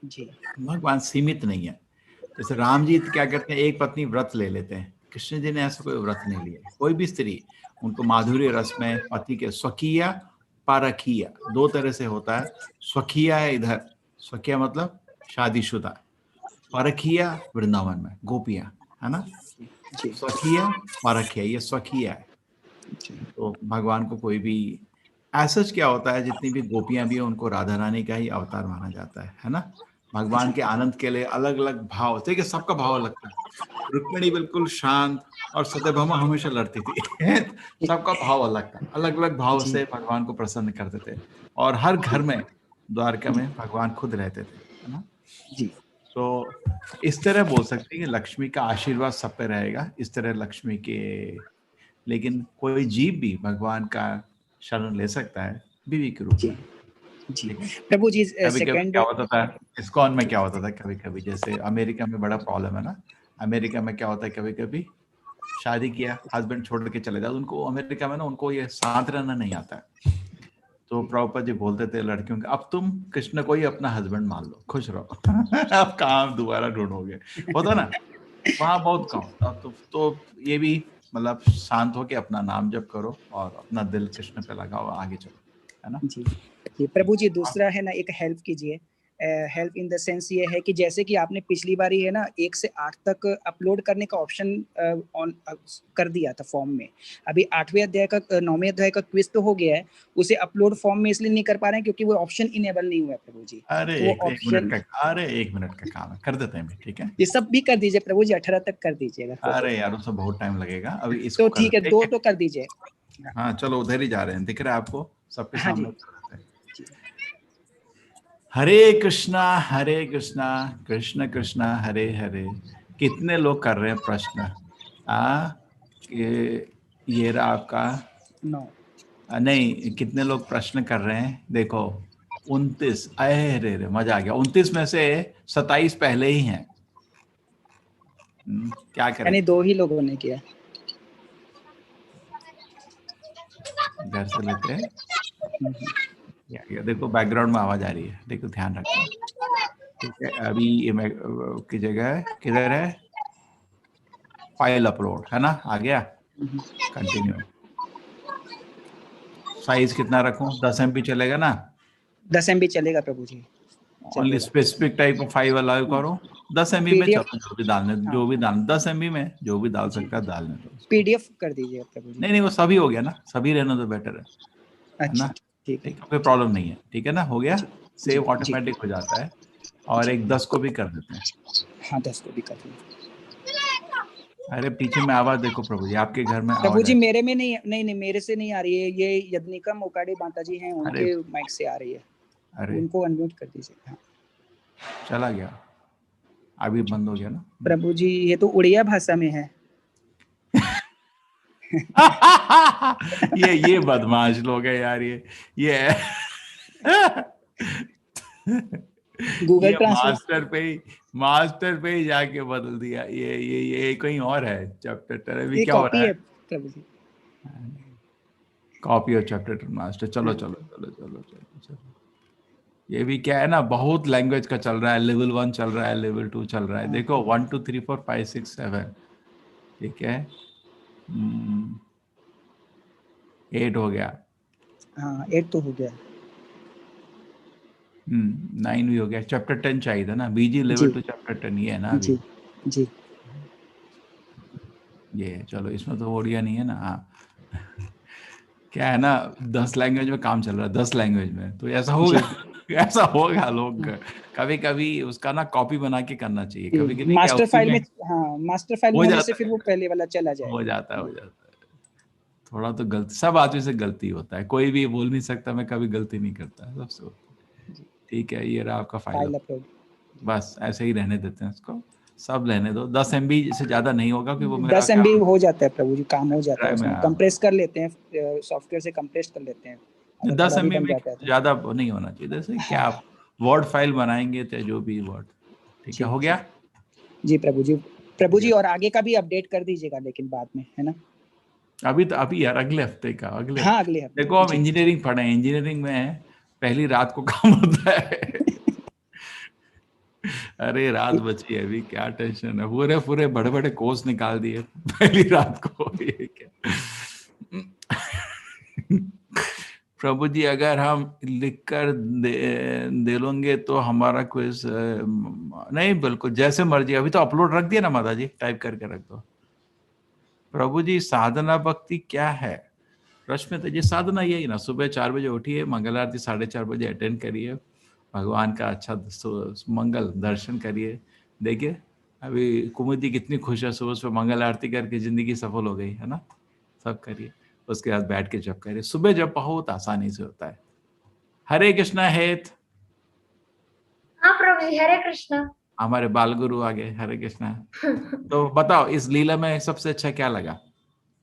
जी। भगवान सीमित नहीं है। जैसे राम जी क्या करते हैं, एक पत्नी व्रत ले लेते हैं। कृष्ण जी ने ऐसा कोई व्रत नहीं लिया। कोई भी स्त्री, उनको माधुर्य रस में पति के स्वकीय परकीय 2 तरह से होता है। स्वकीय है इधर, स्वकीय मतलब शादीशुदा, परकीय वृंदावन में गोपियां, है ना। स्वकीय परकीय, ये स्वकीय है। तो भगवान को कोई भी ऐसा क्या होता है, जितनी भी गोपियां भी हैं उनको राधा रानी का ही अवतार माना जाता है ना। भगवान के आनंद के लिए अलग अलग भाव होते हैं, सबका भाव अलग था। रुक्मिणी बिल्कुल शांत और सत्यभामा हमेशा लड़ती थी। सबका भाव अलग था, अलग अलग भाव से भगवान को प्रसन्न करते थे। और हर घर में द्वारका में भगवान खुद रहते थे, है ना जी। तो इस तरह बोल सकते हैं कि लक्ष्मी का आशीर्वाद सब पे रहेगा, इस तरह लक्ष्मी के। लेकिन कोई जीव भी भगवान का शरण ले सकता है बीवी के रूप में। जी प्रभु जी। कभी कभी क्या होता था इस्कॉन में, क्या होता था कभी कभी, जैसे अमेरिका में बड़ा प्रॉब्लम है ना। अमेरिका में क्या होता है, कभी कभी शादी किया, हस्बैंड छोड़ के चले जाते, उनको अमेरिका में ना उनको ये साथ रहना नहीं आता है। तो प्रभुपाद जी बोलते थे लड़कियों को, अब तुम कृष्ण को ही अपना हस्बैंड मान लो, खुश रहो। अब कहाँ दोबारा ढूंढोगे, होता ना वहाँ बहुत कम। तो ये भी मतलब शांत होके अपना नाम जप करो और अपना दिल कृष्ण पे लगाओ, आगे चलो, है ना। जी प्रभु जी, दूसरा है ना, एक हेल्प कीजिए। हेल्प इन द सेंस ये है कि जैसे कि आपने पिछली बारी है ना 1 से 8 तक अपलोड करने का ऑप्शन ऑन कर दिया था फॉर्म में। अभी 8वें अध्याय का 9वें अध्याय का क्विज तो हो गया है, उसे अपलोड फॉर्म में इसलिए नहीं कर पा रहे हैं क्योंकि वो ऑप्शन इनेबल नहीं हुआ है प्रभु जी। अरे तो एक मिनट का काम है, कर देते हैं, ठीक है। ये सब भी कर दीजिए प्रभु जी, 18 तक कर दीजिएगा। अरे यार उसमें बहुत टाइम लगेगा, अभी इसको तो ठीक है, 2 तो कर दीजिए। हाँ चलो, उधर ही जा रहे हैं, दिख रहा है आपको सबके हाँ सामने। जी। हरे कृष्णा कृष्ण कृष्ण हरे हरे। कितने लोग कर रहे हैं प्रश्न? ये रहा आपका 9। नहीं, कितने लोग प्रश्न कर रहे हैं देखो। 29, अरे रे मजा आ गया। 29 में से 27 पहले ही हैं। क्या करें, यानी 2 ही लोगों ने किया। घर से लेते हैं। ये देखो बैकग्राउंड में आवाज आ रही है, देखो ध्यान रखना। ठीक है, अभी ये मैं की जगह है, किधर है, फाइल अपलोड है ना, आ गया, कंटिन्यू। साइज कितना रखूं, 10 MB चलेगा ना? 10 MB चलेगा प्रभु जी, ओनली चलेगा। Specific type of file allow करो, 10 MB में PDF, चलो, जो भी डालने, हाँ जो भी डाल 10 MB में जो भी डाल जी, सकता है डालने दो उसको। PDF कर दीजिए प्रभु जी। नहीं नहीं, वो सभी हो गया ना, सभी रहना तो बेटर है ना? अच्छा ठीक है, ठीक है, कोई प्रॉब्लम नहीं है, ठीक है ना, हो गया, जी जी सेव जी ऑटोमेटिक हो जाता है। और जी, एक 10 को भी कर देते हैं। हाँ 10 को भी कर दीजिए। अरे पीछे में आवाज देखो प्रभु जी, आपके घर में प्रभु आवाज जी है। मेरे में नहीं, नहीं नहीं मेरे से नहीं आ रही है, ये यदनिका मोकाडे माता जी हैं, अरे उनके माइक से आ रही है, अरे उनको अनम्यूट कर दीजिए। हाँ चला गया, अभी बंद हो गया ना। प्रभु जी ये तो उड़िया भाषा में है। ये बदमाश लोग है यार, ये गूगल ये ट्रांसलेट। मास्टर पे ही जाके बदल दिया, ये कहीं और है चैप्टर, अभी ये क्या हो कॉपी रहा है है, प्रभु जी। कॉपी और चैप्टर मास्टर, चलो चलो चलो चलो चलो चलो। ये भी क्या है ना, बहुत लैंग्वेज का चल रहा है, लेवल 1 चल रहा है, लेवल 2 चल रहा है, हाँ देखो 1 2 3 4 5 6 7, ठीक है, 8 हो गया, हाँ 8 तो हो गया। 9 भी हो गया, चैप्टर 10 चाहिए था ना, बीजी लेवल जी 2 चैप्टर 10 ये है ना अभी। जी जी ये चलो, इसमें तो ओडिया नहीं है ना, हाँ। क्या है ना, 10 लैंग्वेज में काम चल रहा है, 10 लैंग्वेज में, तो ऐसा होगा जी ऐसा होगा, लोग हाँ, कभी कभी उसका ना कॉपी बना के करना चाहिए, कभी जी कभी क्या मास्टर उसी फाइल में, में हाँ मास्टर फाइल में हो होने से जाता फिर वो है, पहले वाला चला हो जाएगा। जाता है, हो जाता है। थोड़ा तो गलती, सब आदमी से गलती होता है, कोई भी बोल नहीं सकता मैं कभी गलती नहीं करता, सबसे होता है। जी ठीक है, ये रहा आपका फाइल, फाइल अपलोड। बस ऐसे ही रहने देते हैं इसको, सब रहने दो, 10 MB से ज्यादा नहीं होगा कि वो मेरा 10 क्या MB हो जाता है प्रभु जी, काम हो जाता है ड्राइव में, उसमें, कंप्रेस कर लेते हैं, सॉफ्टवेयर से कंप्रेस कर लेते हैं, अगर 10 थोड़ा भी MB बन में जाता है तो। ज्यादा नहीं होना चाहिए, जैसे क्या हाँ आप वर्ड फाइल बनाएंगे तो जो भी वर्ड, ठीक है, जी हो जी गया। जी प्रभु जी, प्रभु जी Yes. और आगे का भी अपडेट कर दीजिएगा लेकिन बाद में, है ना? अभी तो अभी यार, अगले हफ्ते का, अगले हाँ अगले हफ्ते देखो हम जी। इंजीनियरिंग पढ़े हैं, इंजीनियरिंग में पहली रात को काम होता है। अरे रात बची है अभी, क्या टेंशन है, पूरे पूरे बड़े बड़े कोर्स निकाल दिए पहली रात को, ये क्या। प्रभु जी अगर हम लिख कर दे लोगे तो हमारा क्विज, नहीं बिल्कुल जैसे मर्जी, अभी तो अपलोड रख दिया ना माता जी, टाइप करके रख दो। प्रभु जी साधना भक्ति क्या है, रश्मि जी साधना यही ना, सुबह 4 बजे उठिए, मंगल आरती 4:30 बजे अटेंड करिए, भगवान का अच्छा मंगल दर्शन करिए। देखिए अभी कुमुदी कितनी खुश है, सुबह सुबह मंगल आरती करके जिंदगी सफल हो गई है ना, सब करिए, उसके बाद बैठ के जप करिए, सुबह जप बहुत आसानी से होता है। हरे कृष्णा हेत, हाँ प्रभु जी, हरे कृष्णा। हमारे बाल गुरु आ गए, हरे कृष्णा। तो बताओ इस लीला में सबसे अच्छा क्या लगा,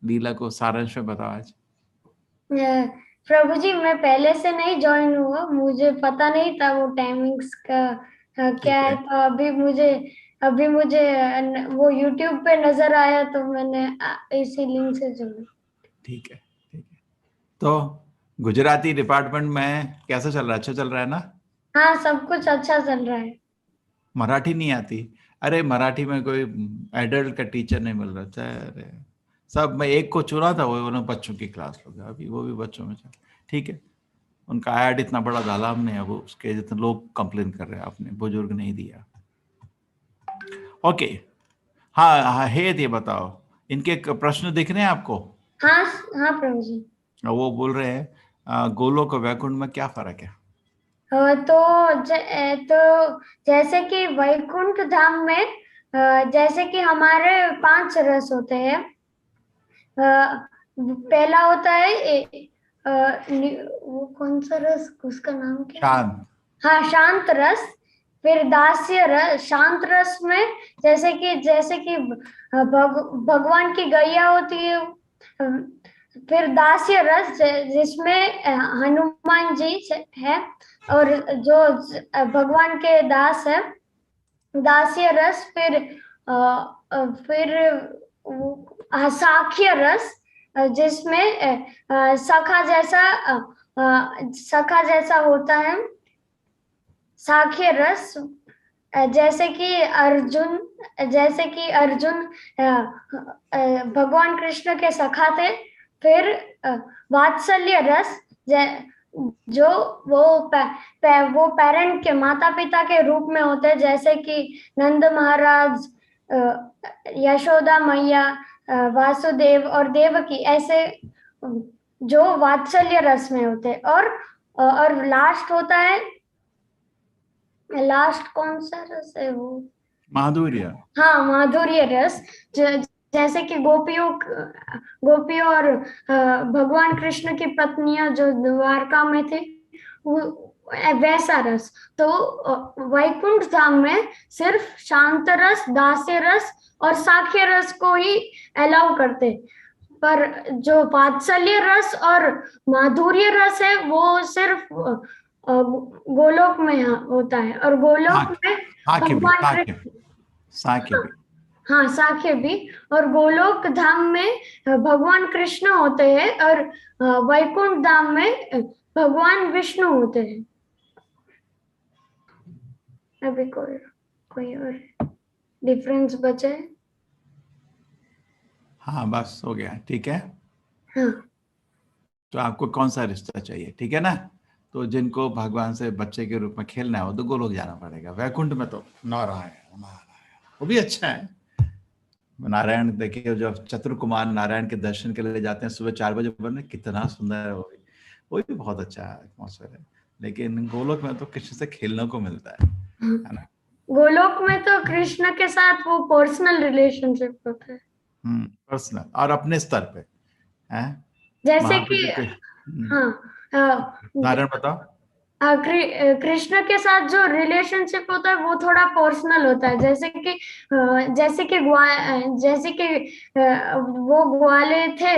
लीला को सारांश में बताओ आज। प्रभु जी मैं पहले से नहीं ज्वाइन हुआ, मुझे पता नहीं था वो टाइमिंग्स का क्या है, तो अभी मुझे वो YouTube पे नजर आया तो मैंने इसी लिंक से जुड़ा। ठीक है ठीक है, तो गुजराती डिपार्टमेंट में कैसा चल रहा है, अच्छा चल रहा है ना? हाँ सब कुछ अच्छा चल रहा है। मराठी नहीं आती? अरे मराठी में कोई एडल्ट का टीचर नहीं मिल रहा था, अरे सब, मैं एक को चुना था, वो उन्होंने बच्चों की क्लास लगा, अभी वो भी बच्चों में चल, ठीक है, उनका ऐड इतना बड़ा डाला हमने, अब उसके जितने लोग कंप्लेन कर रहे हैं, आपने बुजुर्ग नहीं दिया। ओके, हाँ हाँ है, ये बताओ इनके प्रश्न दिख रहे हैं आपको? हाँ हाँ प्रभु जी। वो बोल रहे हैं गोलोक और वैकुंठ में क्या फर्क है? तो जैसे कि वैकुंठ धाम में जैसे कि हमारे 5 रस होते हैं। पहला होता है वो कौन सा रस, उसका नाम क्या? शांत। हाँ शांत रस। फिर दास्य रस, शांत रस में जैसे कि भगवान की गैया होती है। फिर दास्य रस जिसमें हनुमान जी है और जो भगवान के दास है, दास्य रस। फिर साख्य रस जिसमें सखा जैसा सखा जैसा होता है। साख्य रस जैसे कि अर्जुन भगवान कृष्ण के सखा थे। फिर वात्सल्य रस जो वो पेरेंट के माता पिता के रूप में होते हैं, जैसे कि नंद महाराज, यशोदा मैया, वासुदेव और देवकी, ऐसे जो वात्सल्य रस में होते हैं। और लास्ट होता है, लास्ट कौन सा रस है वो? माधुर्य। हाँ, माधुर्य रस। जैसे कि गोपियों और भगवान कृष्ण की पत्नियां जो द्वारका में थी, वैसा रस। तो वैकुंठ धाम में सिर्फ शांत रस, दास्य रस और साख्य रस को ही अलाउ करते, पर जो वात्सल्य रस और माधुर्य रस है वो सिर्फ गोलोक में होता है। और गोलोक में भगवान कृष्ण, साख्य भी, हाँ साख्य भी, और गोलोक धाम में भगवान कृष्ण होते हैं और वैकुंठ धाम में भगवान विष्णु होते हैं। अभी कोई और डिफरेंस बचे? हाँ बस हो गया, ठीक है। हाँ। तो आपको कौन सा रिश्ता चाहिए, ठीक है ना? तो जिनको भगवान से बच्चे के रूप में खेलना है वो तो गोलोक जाना पड़ेगा। वैकुंठ में तो नारायण वो भी अच्छा है। नारायण देखिए, जब चतुर्कुमार नारायण के दर्शन के लिए जाते हैं सुबह 4 बजे, बने कितना सुंदर है वो भी बहुत अच्छा एटमॉस्फेयर है। लेकिन गोलोक में तो कृष्ण से खेलने को मिलता है ना? गोलोक में तो कृष्ण के साथ वो पर्सनल रिलेशनशिप होता है। पर्सनल और अपने स्तर पे है। जैसे कि हाँ, नारायण बताओ। कृष्ण के साथ जो रिलेशनशिप होता है वो थोड़ा पर्सनल होता है। जैसे कि वो ग्वाले थे,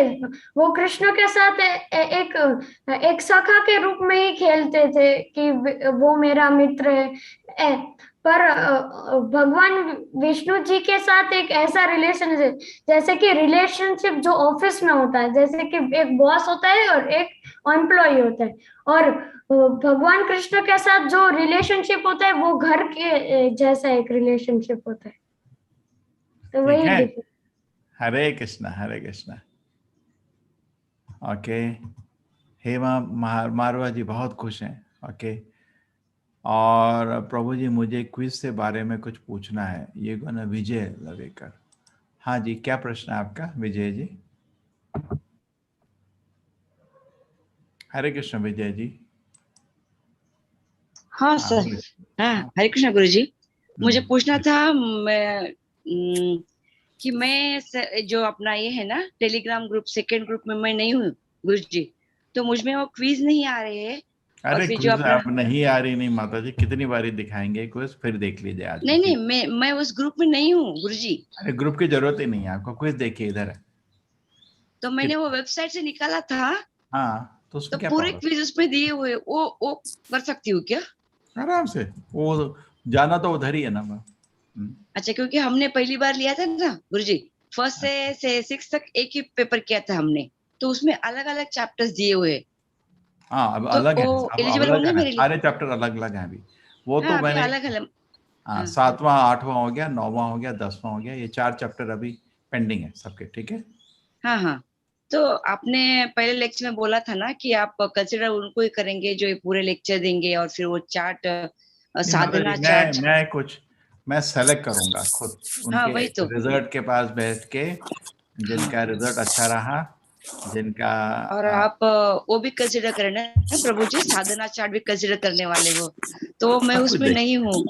वो कृष्ण के साथ एक सखा के रूप में ही खेलते थे कि वो मेरा मित्र है। पर भगवान विष्णु जी के साथ एक ऐसा रिलेशनशिप, जैसे कि रिलेशनशिप जो ऑफिस में होता है, जैसे कि एक बॉस होता है और एक एम्प्लॉय होता है, और भगवान कृष्ण के साथ जो रिलेशनशिप होता है वो घर के जैसा एक रिलेशनशिप होता है। तो वही। हरे कृष्णा, हरे कृष्णा। ओके, हेमा मारवा जी बहुत खुश हैं। ओके, और प्रभु जी मुझे क्विज से बारे में कुछ पूछना है, ये गोना विजय लवेकर। हाँ जी, क्या प्रश्न है आपका विजय जी? हरे कृष्ण विजय जी। हाँ सर, हाँ हरे कृष्ण गुरु जी। मुझे पूछना था कि मैं जो अपना ये है ना टेलीग्राम ग्रुप, सेकेंड ग्रुप में मैं नहीं हूँ गुरु जी, तो मुझमें वो क्विज नहीं आ रहे हैं। अरे क्विज आप नहीं आ रही नहीं माता जी, कितनी बारी दिखाएंगे क्विज, फिर देख लीजिए आज। नहीं, मैं उस ग्रुप में नहीं हूँ गुरु जी। अरे ग्रुप की जरूरत ही नहीं है आपको, क्विज देखिए इधर है। तो मैंने वो वेबसाइट से निकाला था। हाँ, तो उसमें क्या पूरे क्विज उसमें दिए हुए, वो कर सकती हूँ क्या? आराम से, वो जाना तो उधर ही है ना। अच्छा, क्योंकि हमने पहली बार लिया था ना गुरुजी, फर्स्ट से 6 तक एक ही पेपर किया था हमने, तो उसमें अलग अलग चैप्टर्स दिए हुए। हाँ, अब तो अलग है, एलिजिबल होंगे मेरे लिए? सारे चैप्टर अलग अलग हैं अभी। वो हाँ, तो मैंने अलग अलग। हाँ, 7वां 8वां हो गया, 9वां हो गया, 10वां हो गया, ये 4 चैप्टर अभी पेंडिंग है सबके, ठीक है। हाँ, तो आपने पहले लेक्चर में बोला था ना कि आप कंसिडर उनको ही करेंगे जो ये पूरे लेक्चर देंगे, और फिर वो चार्ट, साधना चार्ट मैं सेलेक्ट करूंगा खुद हाँ, उनके वही तो। रिजल्ट के पास बैठ के, जिनका रिजल्ट अच्छा रहा, जिनका और आप वो भी कंसिडर करें ना प्रभु जी, साधना चार्ट भी कंसिडर करने वाले हो, तो मैं उसमें नहीं हूँ।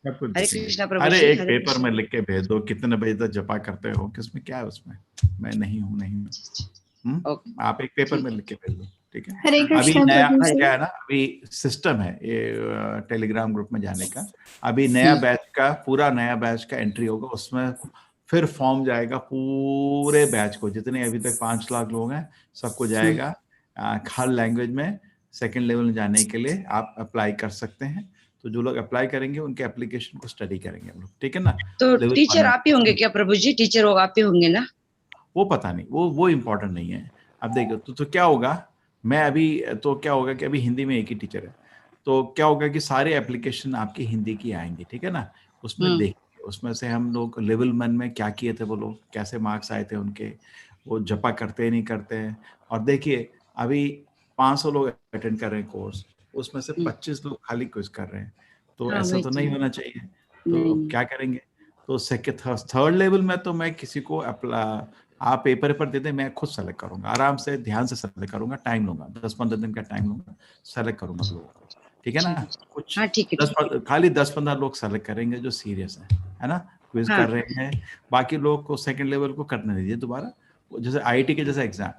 हरे कृष्णा प्रभु अरे जी। एक पेपर में लिख के भेज दो कितने बजे तक जपा करते हो, किसमें क्या है उसमें, मैं नहीं हूँ। आप एक पेपर में लिख के भेज दो, ठीक है। अभी नया क्या है ना, अभी सिस्टम है ये टेलीग्राम ग्रुप में जाने का। अभी नया बैच का, पूरा नया बैच का एंट्री होगा, उसमें फिर फॉर्म जाएगा पूरे बैच को, जितने अभी तक 5 लाख लोग हैं सबको जाएगा। हर लैंग्वेज में सेकंड लेवल में जाने के लिए आप अप्लाई कर सकते हैं। तो जो लोग अप्लाई करेंगे उनके एप्लीकेशन को स्टडी करेंगे हम लोग, ठीक है ना। तो टीचर आप ही होंगे क्या प्रभु जी? टीचर आप ही होंगे ना? वो पता नहीं, वो इम्पोर्टेंट नहीं है। अब देखो तो क्या होगा, मैं अभी तो क्या होगा कि अभी हिंदी में एक ही टीचर है, तो क्या होगा कि सारे एप्लीकेशन आपकी हिंदी की आएंगे, ठीक है ना। उसमें देखिए, उसमें से हम लोग लेवल 1 में क्या किए थे वो लोग, कैसे मार्क्स आए थे उनके, वो जपा करते हैं नहीं करते हैं। और देखिए अभी 500 लोग अटेंड कर रहे हैं कोर्स, उसमें से 25 लोग खाली क्विज कर रहे हैं, तो हाँ, ऐसा वही तो तो। नहीं होना चाहिए। तो नहीं। अब क्या करेंगे, तो थर्ड लेवल में तो मैं किसी को आप पेपर पर दे दें, मैं खुद सेलेक्ट करूंगा, आराम से ध्यान से सेलेक्ट करूंगा, टाइम लूंगा, 10-15 दिन का टाइम लूंगा, सेलेक्ट करूंगा लोगों को, ठीक है ना। कुछ हाँ ठीक है। खाली 10-15 लोग सेलेक्ट करेंगे जो सीरियस है ना, क्विज हाँ। कर रहे हैं। बाकी लोग को सेकंड लेवल को करने दीजिए दोबारा, जैसे आईआईटी के जैसा एग्जाम,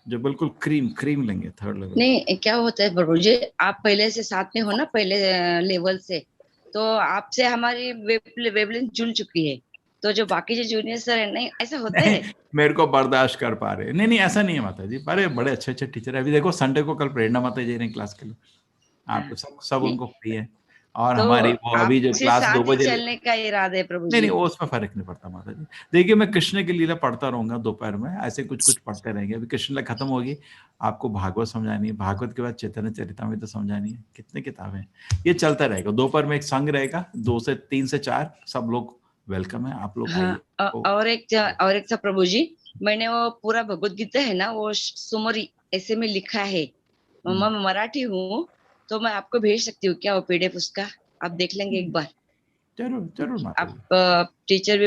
जो बिल्कुल क्रीम लेंगे थर्ड लेवल। नहीं, क्या होता है प्रभु जी, आप पहले से साथ में हो ना, पहले लेवल से, तो आपसे हमारी वेवलेंथ जुड़ चुकी है, तो जो बाकी जो जूनियर सर है, नहीं ऐसा होता है। नहीं, मेरे को बर्दाश्त कर पा रहे, नहीं ऐसा नहीं है माता जी, अरे बड़े अच्छे अच्छे टीचर है। अभी देखो संडे को कल प्रेरणा माता जी ने क्लास के लिए, आप सब नहीं, उनको फ्री है। और तो हमारी वो अभी जो आपसे क्लास 2 साथ ही बजे, चलने का इरादा है प्रभु नहीं जी। वो उसमें फर्क नहीं पड़ता माता जी। देखिए मैं कृष्ण की लीला पढ़ता रहूंगा दोपहर में, ऐसे कुछ पढ़ते रहेंगे। अभी कृष्ण लीला खत्म होगी, आपको भागवत समझानी है, भागवत के बाद चैतन्य चरितामृत समझानी है, कितने किताबें, ये चलता रहेगा। दोपहर में एक संग रहेगा, 2 से 3 से 4, सब लोग वेलकम है, आप लोग हाँ, आइए। और एक था प्रभु जी, मैंने वो पूरा भगवत गीता है ना, वो सुमरी ऐसे में लिखा है, मैं मराठी हूँ, तो मैं आपको भेज सकती हूँ क्या वो पीडीएफ उसका, आप देख लेंगे एक बार। जरूर माता जी। आप टीचर भी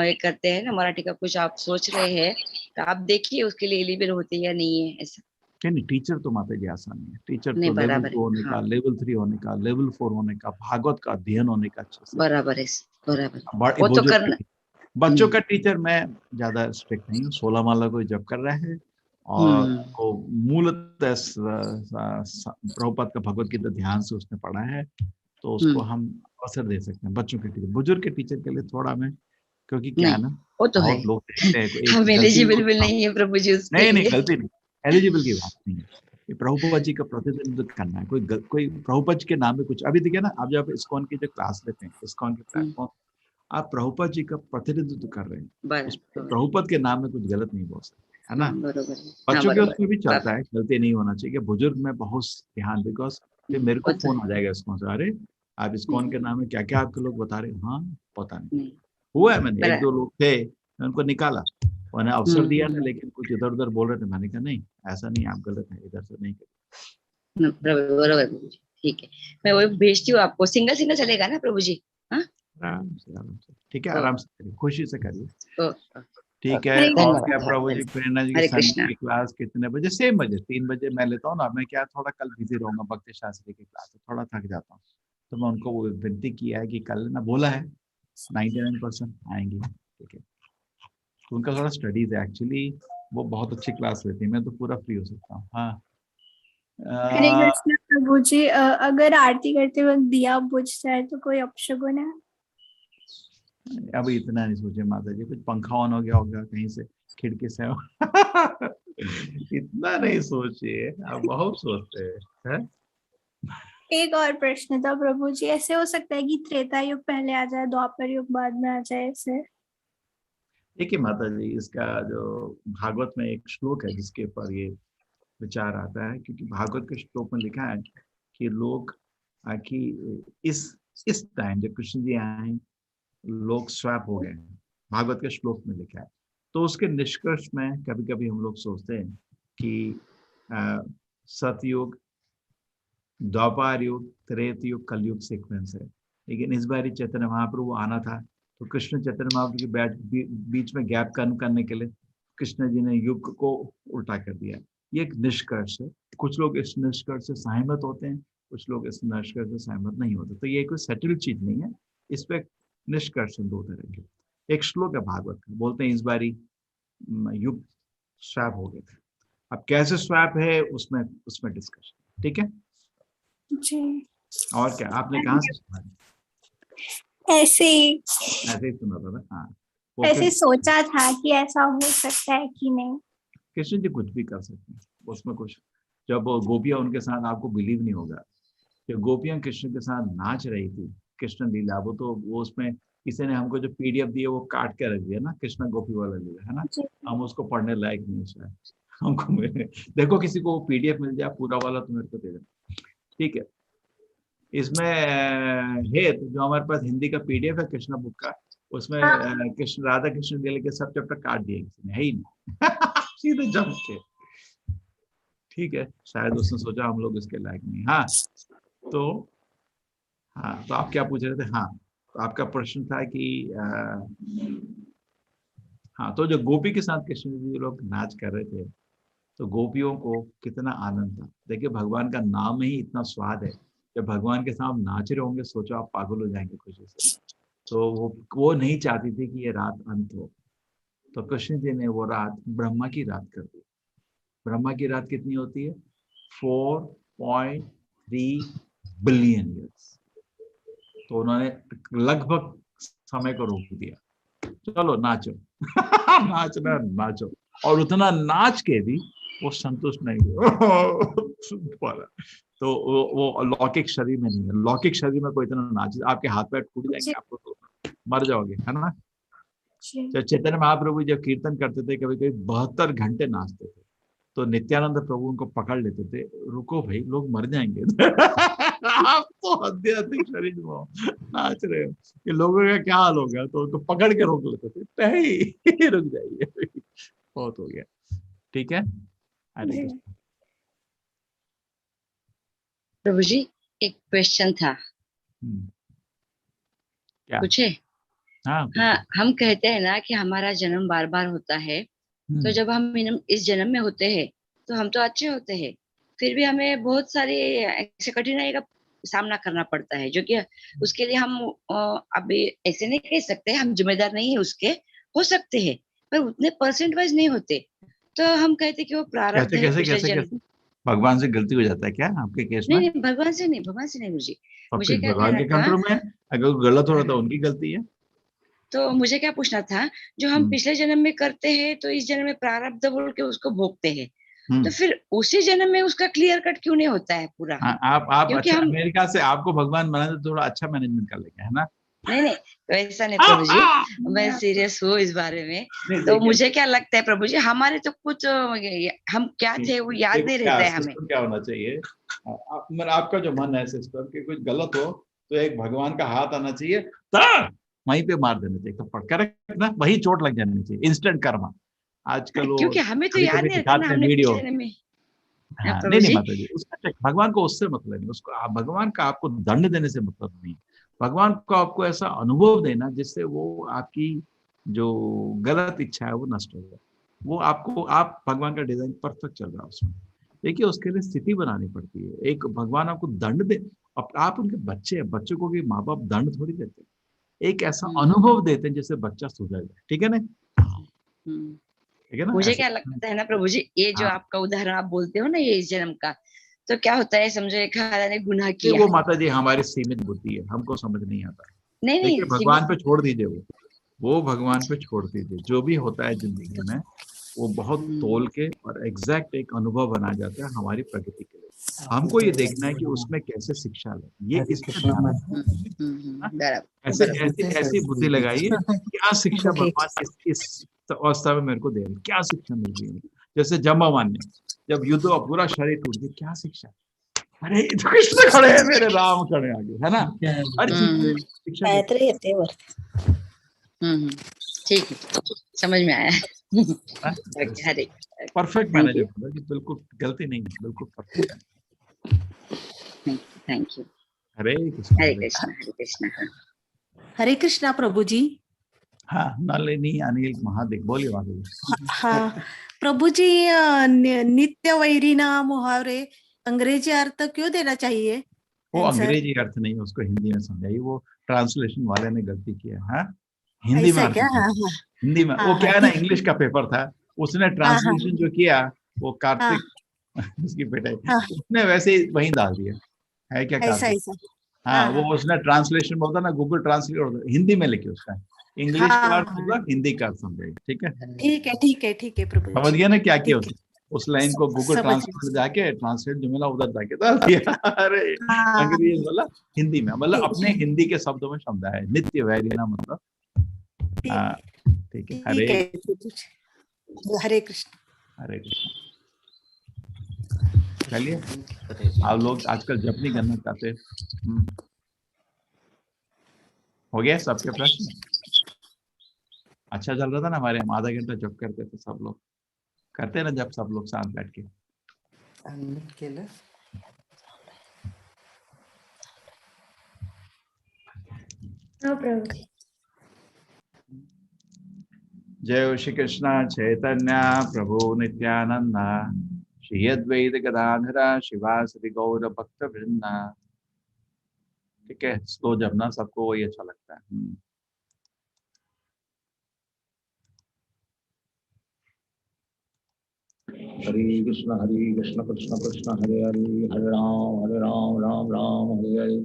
ये करते हैं ना मराठी का, कुछ आप सोच रहे हैं तो आप देखिए उसके लिए एलिजिबल होते या नहीं है ऐसा। नहीं टीचर तो माता जी आसान नहीं है, टीचर नहीं, तो लेवल बराबर 2 होने है। का, हाँ, लेवल 3 होने का, लेवल 4 होने का, भागवत का अध्ययन होने का अच्छे से, बराबर है, बराबर। बड़े वो तो बुजुर्ग करना। बच्चों का टीचर मैं ज्यादा स्ट्रिक्ट नहीं हूँ। 16 माला को जप कर रहा है और हम्म। वो मूलतः प्रभुपाद का भगवत गीता ध्यान से उसने पढ़ा है, तो उसको हम अवसर दे सकते हैं। बच्चों के टीचर, बुजुर्ग के टीचर के लिए थोड़ा मैं, क्योंकि क्या है नहीं, ना, वो तो है। बहुत लोग देखते हैं एक हम गलती एलिजिबल भी नहीं है प्रभु जी उसके नहीं लिए। गलती नहीं, एलिजिबल की बात नहीं है। ये प्रभुपाद जी का प्रतिनिधित्व करना है, कोई प्रभुपाद जी के नाम में कुछ, अभी देखिए ना, आप जब इस्कॉन की जो क्लास लेते हैं, इस्कॉन के प्लेटफॉर्म, आप प्रभुपाद जी का प्रतिनिधित्व कर रहे हैं, उस बराबर। प्रभुपाद के नाम में कुछ गलत नहीं बोल सकते, है ना। बरोबर है। हाँ, बच्चों के बराबर। उसमें भी चलता है, गलती नहीं होना चाहिए। बुजुर्ग में बहुत ध्यान, बिकॉज फिर मेरे वो को तो फोन आ है। जाएगा इस्कॉन से, अरे आप इस्कॉन के नाम में क्या क्या आपके लोग बता रहे हैं। हाँ पता नहीं, नहीं, हुआ है, मैंने एक बराबर। दो लोग थे, मैं उनको निकाला, उन्हें अवसर दिया था, लेकिन कुछ इधर उधर बोल रहे थे, मैंने कहा नहीं ऐसा नहीं, आप गलत है, इधर से नहीं करें। बराबर बराबर प्रभु जी, ठीक है। मैं वो भेजती हूँ आपको, सिंगल सिंगल चलेगा ना प्रभु जी। हाँ, आराम से ठीक है, आराम से करिए, खुशी से करिए, तो ठीक है। हरे और कृष्ण। क्या प्रभु जी, प्रेरणा जी की हरे संडे कृष्णा। की क्लास कितने बजे? 6 बजे, 3 बजे मैं लेता हूँ ना। मैं क्या थोड़ा कल बिजी रहूंगा, भक्ति शास्त्री की क्लास है, थोड़ा थक जाता हूँ, तो मैं उनको वो विनती किया है कि कल ना, बोला है 99% आएंगी, ठीक है। तो उनका थोड़ा स्टडीज है एक्चुअली, वो बहुत अच्छी क्लास लेती है, मैं तो पूरा फ्री हो सकता हूँ। हाँ हरे कृष्ण प्रभु जी, अगर आरती करते वक्त दिया बुझ जाए तो कोई अपशगुन है? अभी इतना नहीं सोचे माता जी, कुछ पंखा ऑन हो गया होगा कहीं से, खिड़की से इतना नहीं सोचिए, आप बहुत सोचते हैं। एक और प्रश्न था प्रभु जी, ऐसे हो सकता है कि त्रेता युग पहले आ जाए, द्वापर युग बाद में आ जाए ऐसे? देखिए माता जी, इसका जो भागवत में एक श्लोक है जिसके ऊपर ये विचार आता है, क्योंकि भागवत के श्लोक में लिखा है कि लोग कि इस टाइम जब कृष्ण जी आए, लोग स्वैप हो गए हैं, भागवत के श्लोक में लिखा है। तो उसके निष्कर्ष में कभी कभी हम लोग सोचते हैं कि सतयुग, द्वापर युग, त्रेत युग, कलयुग सीक्वेंस है, लेकिन इस बार चैतन्य महाप्रभु आना था, तो कृष्ण चैतन्य महाप्रभु के बीच में गैप कम करने के लिए कृष्ण जी ने युग को उल्टा कर दिया। ये एक निष्कर्ष है, कुछ लोग इस निष्कर्ष से सहमत होते हैं, कुछ लोग इस निष्कर्ष से सहमत नहीं होते, तो ये कोई सेटल्ड चीज नहीं है। इस पे निष्कर्ष दो तरह के, एक श्लोक है भागवत का, बोलते हैं इस बारी युग स्वैप हो गए थे, अब कैसे स्वैप है उसमें डिस्कशन, ठीक है। जी, और क्या, आपने कहाँ से सुना? ऐसे ही ऐसे ही सुना था ना, हाँ। वो ऐसे फिर सोचा था कि ऐसा हो सकता है कि नहीं। कृष्ण जी कुछ भी कर सकते हैं उसमें कुछ, जब वो गोपियां उनके साथ, आपको बिलीव नहीं होगा, जब गोपियां कृष्ण के साथ नाच रही थी कृष्ण लीला, वो उसमें किसी ने हमको जो पीडीएफ दिया वो काट के रख दिया ना, कृष्ण गोपी वाला लीला है ना, जी, हम उसको पढ़ने लायक नहीं है। हमको देखो किसी को पीडीएफ मिल जाए पूरा वाला तो मेरे को दे देना, ठीक है। इसमें है तो जो हमारे पास हिंदी का पीडीएफ है कृष्णा बुक का, उसमें कृष्ण राधा कृष्ण लीला के सब चैप्टर काट दिए किसी ने, है ही नहीं सीधे जम के, ठीक है। शायद उसने सोचा हम लोग इसके लायक नहीं। हाँ तो आप क्या पूछ रहे थे? हाँ तो आपका प्रश्न था कि हाँ तो जो गोपी के साथ कृष्ण जी लोग नाच कर रहे थे तो गोपियों को कितना आनंद था। देखिए भगवान का नाम में ही इतना स्वाद है, जब भगवान के साथ नाच रहे होंगे सोचो आप पागल हो जाएंगे खुशी से। तो वो नहीं चाहती थी कि ये रात अंत हो, तो कृष्ण जी ने वो रात ब्रह्मा की रात कर दी। ब्रह्मा की रात कितनी होती है? 4.3 बिलियन ईयर्स। तो उन्होंने लगभग समय को रोक दिया, चलो नाचो नाचना नाचो। और उतना नाच के भी वो संतुष्ट नहीं हुआ तो वो लौकिक शरीर में नहीं है। लौकिक शरीर में कोई इतना नाच, आपके हाथ पैर टूट जाएंगे, आपको तो मर जाओगे, है ना। चैतन्य महाप्रभु जब कीर्तन करते थे कभी कभी 72 घंटे नाचते थे, तो नित्यानंद प्रभु उनको पकड़ लेते थे, रुको भाई लोग मर जाएंगे आप तो अत्यधिक शरीर में नाच रहे हो, ये लोगों का क्या हाल होगा। तो उनको पकड़ के रोक लेते थे, नहीं रुक जाइए बहुत हो गया, ठीक है। प्रभु जी एक क्वेश्चन था, क्या पूछे? हाँ हम कहते हैं ना कि हमारा जन्म बार बार होता है, तो जब हम इस जन्म में होते हैं तो हम तो अच्छे होते हैं, फिर भी हमें बहुत सारी ऐसे कठिनाई का सामना करना पड़ता है, जो कि उसके लिए हम अभी ऐसे नहीं कह सकते, हम जिम्मेदार नहीं है उसके, हो सकते हैं पर उतने परसेंट वाइज नहीं होते। तो हम कहते कि वो प्रारब्ध है, कैसे भगवान से गलती हो जाता है क्या आपके केस में? नहीं भगवान से नहीं गुरुजी। मुझे क्या भगवान के कंट्रोल में, अगर गलत हो रहा था उनकी गलती है। तो मुझे क्या पूछना था, जो हम पिछले जन्म में करते हैं तो इस जन्म में प्रारब्ध बोल के उसको भोगते हैं, तो फिर उसी जन्म में उसका क्लियर कट क्यों नहीं होता है पूरा? आप अच्छा अमेरिका से आपको भगवान बना तो थोड़ा अच्छा मैनेजमेंट कर लेंगे, है ना। नहीं वैसा नहीं प्रभु जी, मैं सीरियस हूँ इस बारे में। तो मुझे क्या लगता है प्रभु जी, हमारे तो कुछ हम क्या थे वो याद नहीं रहता है हमें। क्या होना चाहिए आपका जो मन है सिस्टम कि कुछ गलत हो तो एक भगवान का हाथ आना चाहिए, वहीं पे मार देना चाहिए, तो करेक्ट ना, वही चोट लग जानी चाहिए, इंस्टेंट कर्मा। आजकल क्योंकि हमें तो याद नहीं रहता ना हमने वीडियो में। नहीं माता जी, उसका भगवान को उससे मतलब नहीं, उसको भगवान का आपको दंड देने से मतलब नहीं। भगवान को आपको ऐसा अनुभव देना जिससे वो आपकी जो गलत इच्छा है वो नष्ट हो जाए। वो आपको आप भगवान का डिजाइन परफेक्ट चल रहा है उसमें। देखिए उसके लिए स्थिति बनानी पड़ती है। एक भगवान आपको दंड दे, आप उनके बच्चे हैं, बच्चों को भी माँ बाप दंड थोड़ी देते हैं, एक ऐसा अनुभव देते हैं जिससे बच्चा सुधर जाए, ठीक है ना। ठीक है ना। मुझे क्या लगता है ना प्रभु जी, ये जो आपका उदाहरण आप बोलते हो ना, ये इस जन्म का, तो क्या होता है समझो एक आदमी ने गुनाह किया। वो माता जी हमारी सीमित बुद्धि है, हमको समझ नहीं आता। नहीं भगवान पे छोड़ दीजिए, वो भगवान पे छोड़ दीजिए। जो भी होता है जिंदगी में वो बहुत तोल के और एग्जैक्ट एक अनुभव बना जाता है हमारी प्रगति के लिए। हमको ये देखना है कि उसमें कैसे शिक्षा ले, ये ऐसी बुद्धि लगाइए क्या शिक्षा भगवान इस अवस्था में मेरे को दे रहे, क्या शिक्षा मिल रही है। जैसे जम्बावान जब युद्ध पूरा शरीर टूट गया, क्या शिक्षा, अरे तो कृष्ण खड़े हैं, मेरे राम खड़े आगे, है ना। शिक्षा ठीक है, समझ में आया। परफेक्ट मैनेजर, बिल्कुल गलती नहीं है, बिल्कुल perfect. Thank you. Hare Krishna Hare Krishna Hare Krishna. Hare Krishna Prabhu ji. हाँ नलिनी अनिल महादेव बोलिए महादेव। हाँ प्रभु जी, नित्य वैरी ना मुहावरे अंग्रेजी अर्थ क्यों देना चाहिए? वो अंग्रेजी अर्थ नहीं, उसको हिंदी में समझाइए, वो ट्रांसलेशन वाले ने गलती किया है। हिंदी में हिंदी में वो क्या है ना, इंग्लिश का पेपर था, उसने ट्रांसलेशन जो किया वो कार्तिक उसकी बेटा उसने वैसे ही वहीं डाल दिया है क्या कार्तिक। हाँ वो उसने ट्रांसलेशन होता ना, गूगल ट्रांसलेट होता, हिंदी में लिखे उसका, इंग्लिश का अर्थ होगा, हिंदी का अर्थ समझाइए, ठीक है ठीक है प्रभु। समझ गया ना क्या किया उसने, उस लाइन को गूगल ट्रांसलेट जाके ट्रांसलेट जो मिला उधर जाके डाल दिया। अरे अंग्रेजी वाला हिंदी में, मतलब अपने हिंदी के शब्दों में समझाया है, नित्य वैरी ना मतलब। ठीक है, हरे कृष्ण। हरे कृष्ण। चलिए, आप लोग आजकल जप नहीं करना चाहते। हो गया सबके प्रश्न? अच्छा चल रहा था ना हमारे, हम आधा घंटा जप करते थे, सब लोग करते ना जब सब लोग साथ बैठ के। हाँ प्रभु। जय श्री कृष्ण चैतन्य प्रभु नित्यानंद श्री अद्वैत गदाधर शिवासदि गौर भक्त वृंद। ठीक है, स्लो जपना, सबको वही अच्छा लगता है। हरे कृष्ण कृष्ण कृष्ण हरे हरे, हरे राम राम राम हरे हरे,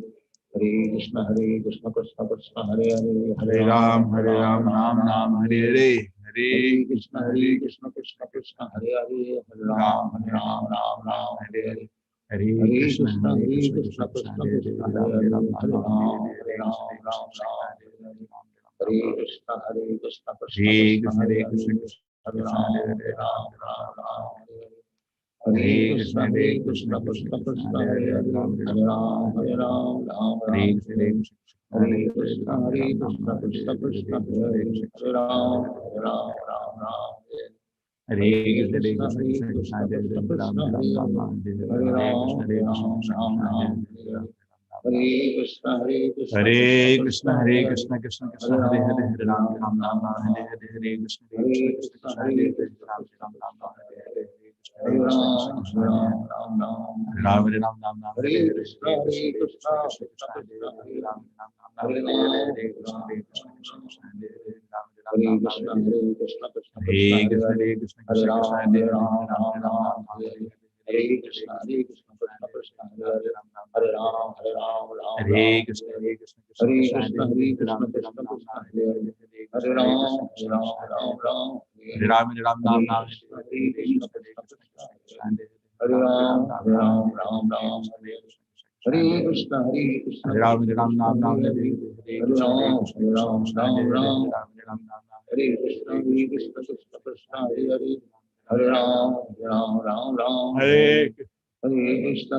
हरे कृष्ण कृष्ण कृष्ण हरे हरे, हरे राम राम राम हरे हरे, हरे कृष्ण कृष्ण कृष्ण हरे हरे, हरे राम राम राम हरे हरे, हरे कृष्ण कृष्ण कृष्ण हरे हरे, हरे राम राम हरे कृष्ण कृष्ण कृष्ण हरे कृष्ण, हरे राम राम हरे कृष्ण कृष्ण कृष्ण हरे हरे, हरे राम राम हरे कृष्ण कृष्ण कृष्ण हरे हरे, हरे राम राम हरे कृष्ण कृष्ण कृष्ण हरे हरे, हरे राम राम हरे कृष्ण कृष्ण कृष्ण हरे हरे, हरे राम हरे हरे, हरे कृष्ण कृष्ण राम हरे हरे, राम राम हरे कृष्ण कृष्ण कृष्ण हरे राम हरे हरे, कृष्ण कृष्ण हरे कृष्ण कृष्ण हरे कृष्ण हरे राम हरे कृष्ण कृष्ण हरे हरे राम हरे कृष्ण कृष्ण कृष्ण हरे हरे राम हरे राम हरे कृष्ण राम हरे हरे कृष्ण कृष्ण कृष्ण हरे हरे, हरे राम हरे कृष्ण कृष्ण कृष्ण हरे हरे, हरे राम राम हरे हरे, हरे कृष्ण कृष्ण हरे हरे, हरे राम हरे हरे, हरे कृष्ण कृष्ण कृष्ण हरे राम हरे कृष्ण कृष्ण कृष्ण हरे हरे, हरे राम हरे राम हरे कृष्ण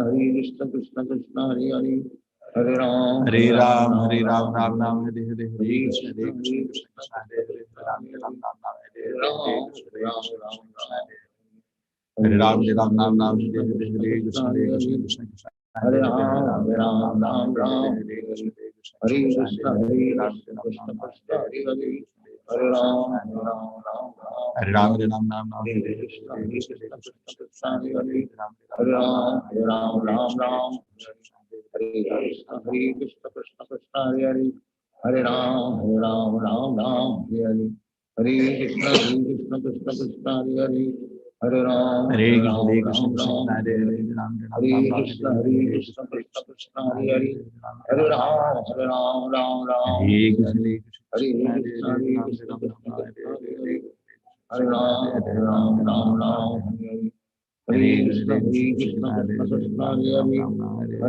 कृष्ण कृष्ण हरे हरे, हरे राम हरे कृष्ण कृष्ण कृष्ण हरे हरे, हरे राम हरे हरे, हरे कृष्ण कृष्ण कृष्ण हरे हरे, हरे राम कृष्ण हरे हरे, हरे कृष्ण कृष्ण कृष्ण हरे हरे, हरे राम हरे कृष्ण कृष्ण कृष्ण हरे हरे, हरे राम हरे हरे, हरे कृष्ण कृष्ण कृष्ण हरे हरे, हरे राम हरे कृष्ण कृष्ण कृष्ण हरे हरे, हरे राम हरे हरे, हरे कृष्ण कृष्ण कृष्ण हरे हरे, हरे राम हरे कृष्ण कृष्ण कृष्ण हरे हरे, हरे राम हरे हरे, कृष्ण कृष्ण हरे हरे, हरे राम कृष्ण हरे हरे, हरे राम हरे कृष्ण हरे राम हरे हरे, हरे कृष्ण कृष्ण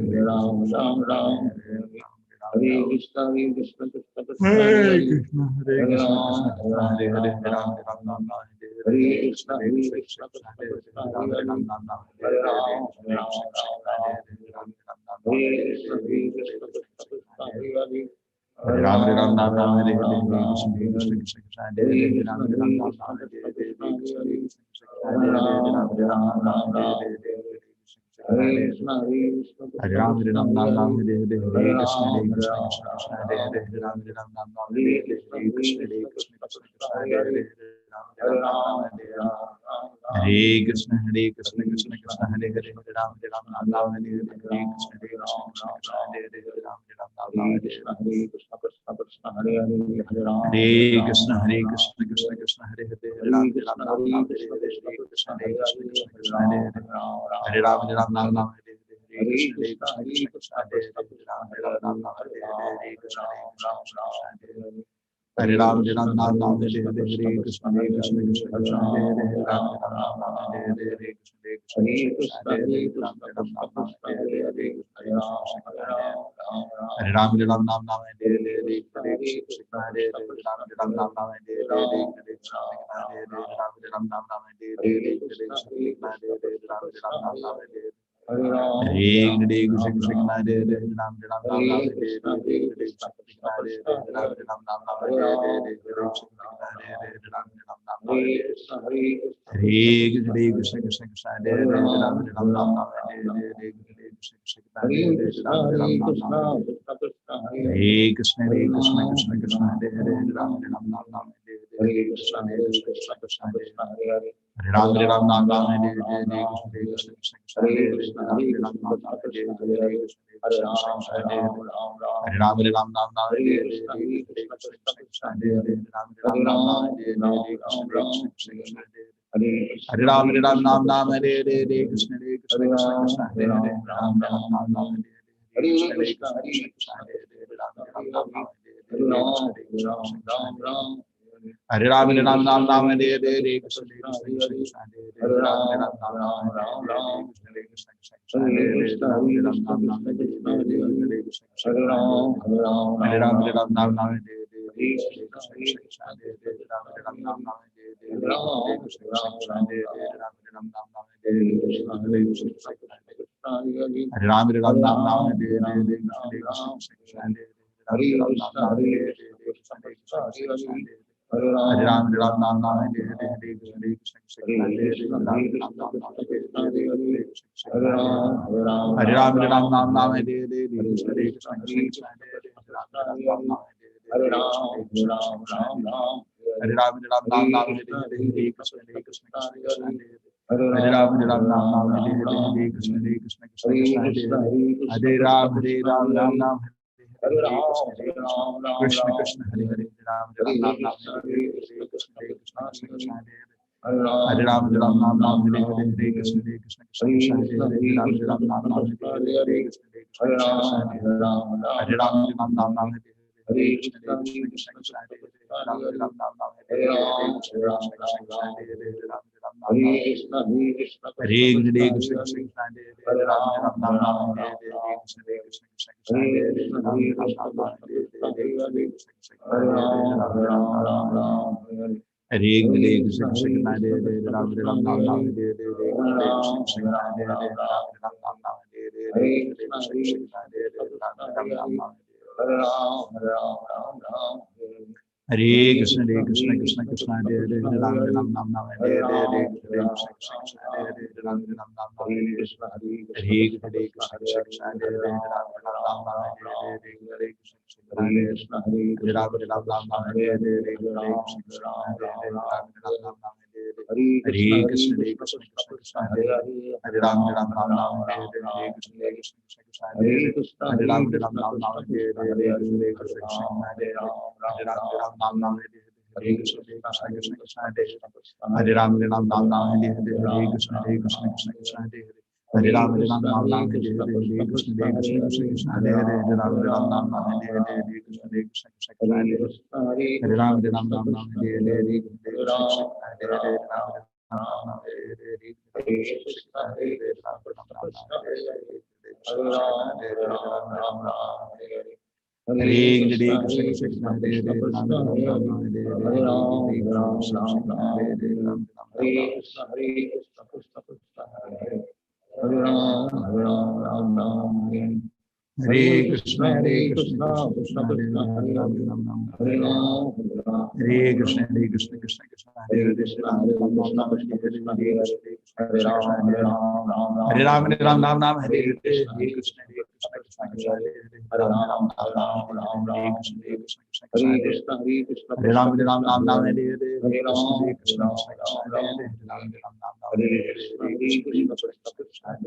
हरे हरे, हरे राम हरे कृष्ण कृष्ण हरे हरे, हरे राम हरे कृष्ण कृष्ण कृष्ण हरे हरे, हरे राम हरे हरे, कृष्ण कृष्ण हरे हरे, हरे राम हरे कृष्ण कृष्ण हरे हरे, हरे राम हरे कृष्ण कृष्ण कृष्ण हरे हरे, हरे राम हरे हरे, कृष्ण कृष्ण हरे हरे, हरे राम हरे कृष्ण कृष्ण हरे हरे, हरे राम हरे Krishna Krishna Hare Hare, Hare Ram Ram Ram Ram Hare Hare Hare Krishna Hare Krishna Krishna Krishna Hare Hare Ram Ram Ram Ram Hare Hare Hare Krishna Hare Krishna Hare Hare Ram Ram Ram Ram Hare Hare Hare Ram Ram Ram Ram Hare Hare Hare Krishna Hare Ram Ram Ram Ram Hare Hare Hare Krishna Hare Ram Ram Ram Ram Hare Hare Hare Krishna Hare Ram Ram Ram Ram Hare Hare Hare Hare Krishna Krishna Hare Hare Ram Ram Ram Ram Hare Hare Hare Krishna Hare Ram Ram Ram Ram Hare Hare Hare Krishna Hare Ram Ram Ram Ram Hare Hare Krishna Krishna Hare Hare Ram Ram Ram Ram Hare Hare Krishna Krishna Hare Hare Ram Ram Ram Ram Hare Hare Krishna Krishna Hare Hare Ram Ram Ram Ram Hare Hare Krishna Krishna Hare Hare Ram Ram Ram Ram Hare Hare Krishna Krishna Hare Hare Ram Ram Ram Ram Hare Hare Krishna Krishna Hare Hare Ram Ram Ram Ram Hare Hare Krishna Krishna Hare Hare Ram Ram Ram Ram Hare Hare Krishna Krishna Hare Hare Hare Ram Ram Ram Ram Hare Hare Krishna Krishna Hare Hare Ram Ram Ram Ram Hare Hare Krishna Krishna Hare Hare Ram Ram Ram Ram Hare Hare Krishna Hare Ram Ram Ram Ram Hare Hare Krishna Krishna Hare Hare Ram Ram Ram Ram Hare Hare Krishna Krishna Hare Hare Ram Ram Ram Ram Hare Hare Krishna Krishna Hare Hare Ram Ram Ram Ram Hare Hare Krishna Krishna Hare Hare Ram Ram Ram Ram Hare Hare Krishna Krishna Hare Hare Ram Ram Ram Ram Hare Hare Krishna Krishna Hare Hare Ram Ram Ram Ram Hare Hare Krishna Krishna Hare Hare Ram Ram Ram Ram Hare Hare Krishna Krishna Hare Hare Hare Ram Ram Ram Ram Hare Hare Krishna Krishna Hare Hare Ram Ram Ram Ram Hare Hare Krishna Hare Ram Ram Ram Ram Hare Hare Krishna Krishna Hare Hare Ram Ram Ram Ram Hare Hare Krishna Hare Ram Ram Ram Ram Hare Hare Krishna Krishna Hare Hare Hare Ram Ram Ram Ram Hare Hare Krishna Krishna Hare Hare Hare Ram Ram Ram Hare Krishna Krishna Hare Hare Ram Ram Ram Hare Hare Krishna Krishna Hare Hare Hare Ram Ram Ram Hare Hare Krishna Krishna Hare Hare Ram Ram Ram Hare Hare Krishna Krishna Hare Hare Hare Ram Ram Ram Hare Hare Krishna Krishna Hare Hare Ram Ram Ram Hare Hare Krishna Krishna Hare Hare Ram Ram Ram Hare Krishna Krishna Hare Hare Ram Ram Ram Hare Hare Krishna Krishna Hare Hare Ram Ram Ram Hare Hare Krishna Krishna Hare Hare Ram Ram Ram Hare Krishna Krishna Hare Hare Ram Ram Ram Hare Hare Krishna Krishna Hare Hare Ram Ram Ram Hare Hare Krishna Krishna Hare Hare Ram Ram Ram Hare Krishna Krishna Krishna Hare Hare Ram Ram Ram Hare Hare Krishna Krishna Hare Hare Ram Ram Ram Hare Krishna Krishna Hare Hare Ram Ram Ram Hare Hare Krishna Krishna Hare Hare Ram Ram Ram Hare Hare Krishna Krishna Hare Hare Ram Ram Ram Hare Krishna Krishna Hare Hare Hare Ram Ram Ram Hare Hare Krishna Krishna Hare Hare Hare Ram Ram Ram Hare Hare Krishna Krishna Hare Hare Hare Ram Ram Ram Hare Hare Krishna Krishna Hare Hare Hare Ram Ram Ram Hare Hare Krishna Krishna Hare Hare Hare Ram Ram Ram Hare Hare Krishna Krishna Hare Hare Hare Ram Ram Ram Hare Hare Krishna Krishna Hare Hare Hare Ram Ram Ram Hare Hare Krishna Krishna Hare Hare Hare Krishna Krishna Krishna Hare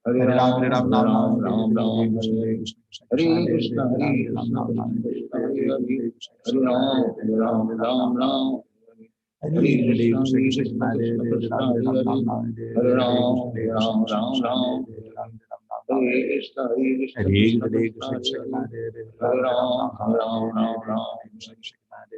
Hare Ram Ram Hare Krishna Krishna Krishna Hare Hare Ram Ram Hare Hare Hare Ram Ram Ram Hare Hare Krishna Krishna Hare Hare Ram Ram Hare Hare Ram Ram Hare Hare Krishna Krishna Hare Hare Ram Ram Hare Hare Ram Ram Hare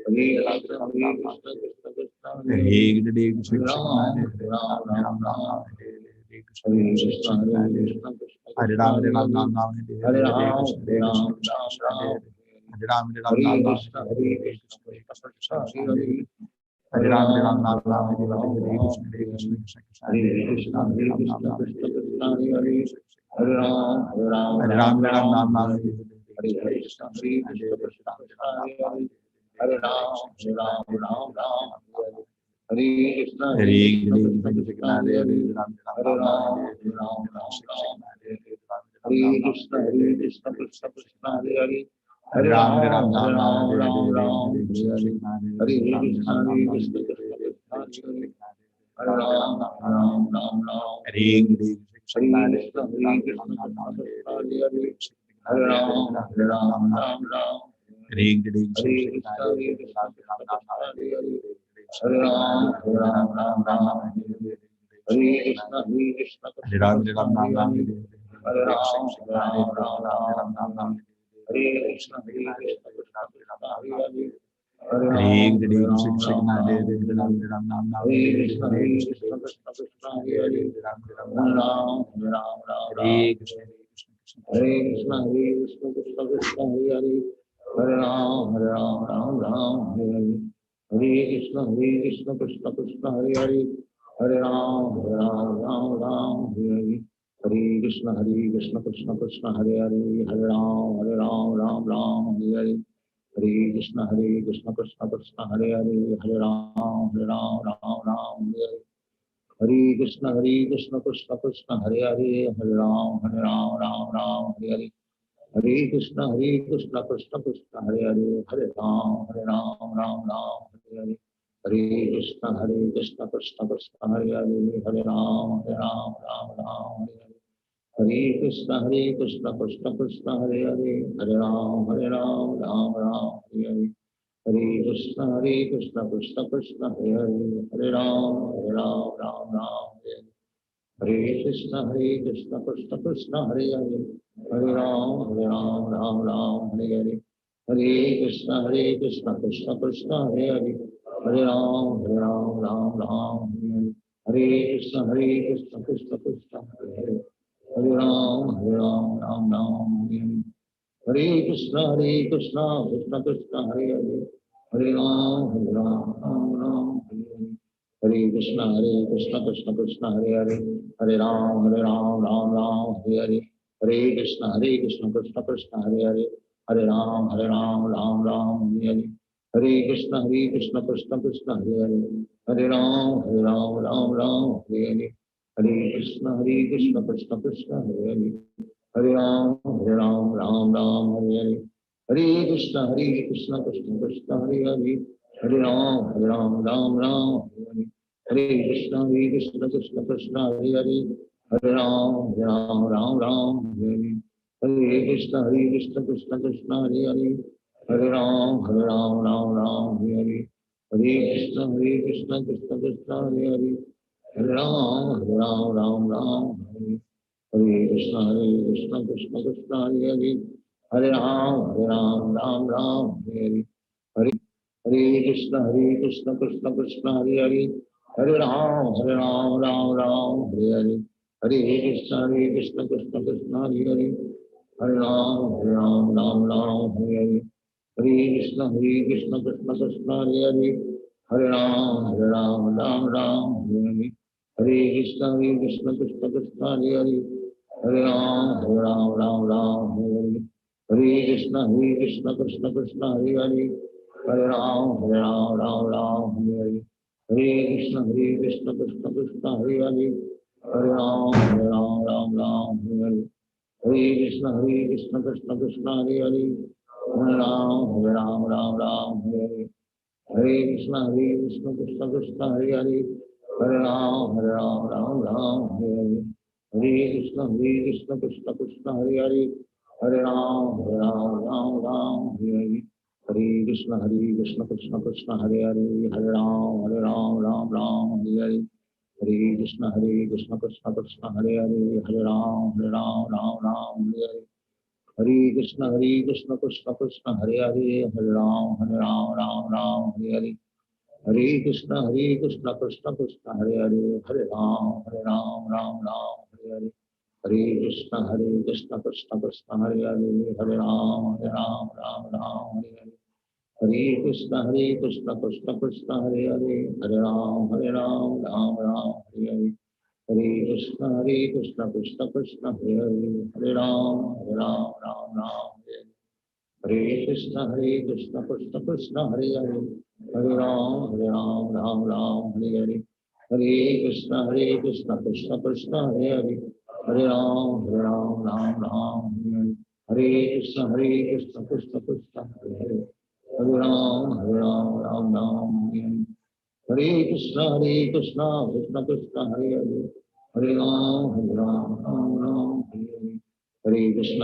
Hare Ram Ram Ram Ram Hare Hare Krishna Krishna Krishna Hare Hare Ram Ram Ram Ram Hare Hare Ram Ram Ram Ram Hare Hare Krishna Krishna Krishna Hare Hare Ram Ram Ram Ram Hare हरे कृष्ण कृष्ण कृष्ण हरे हरे, हरे राम राम राम हरे हरे, हरे कृष्ण कृष्ण कृष्ण हरे हरे, हरे राम राम हरे हरे, हरे कृष्ण कृष्ण कृष्ण हरे हरे, हरे राम राम हरे हरे, हरे कृष्ण कृष्ण कृष्ण हरे हरे, हरे राम राम हरे हरे, हरे कृष्ण कृष्ण कृष्ण हरे हरे, हरे राम राम हरे हरे, हरे कृष्ण कृष्ण कृष्ण हरे हरे, हरे राम राम हरे हरे, हरे कृष्ण कृष्ण कृष्ण हरे हरे, हरे राम राम हरे हरे, हरे कृष्ण कृष्ण कृष्ण हरे हरे, हरे राम राम हरे हरे, हरे कृष्ण कृष्ण कृष्ण हरे हरे, हरे राम हरे हरे, हरे कृष्ण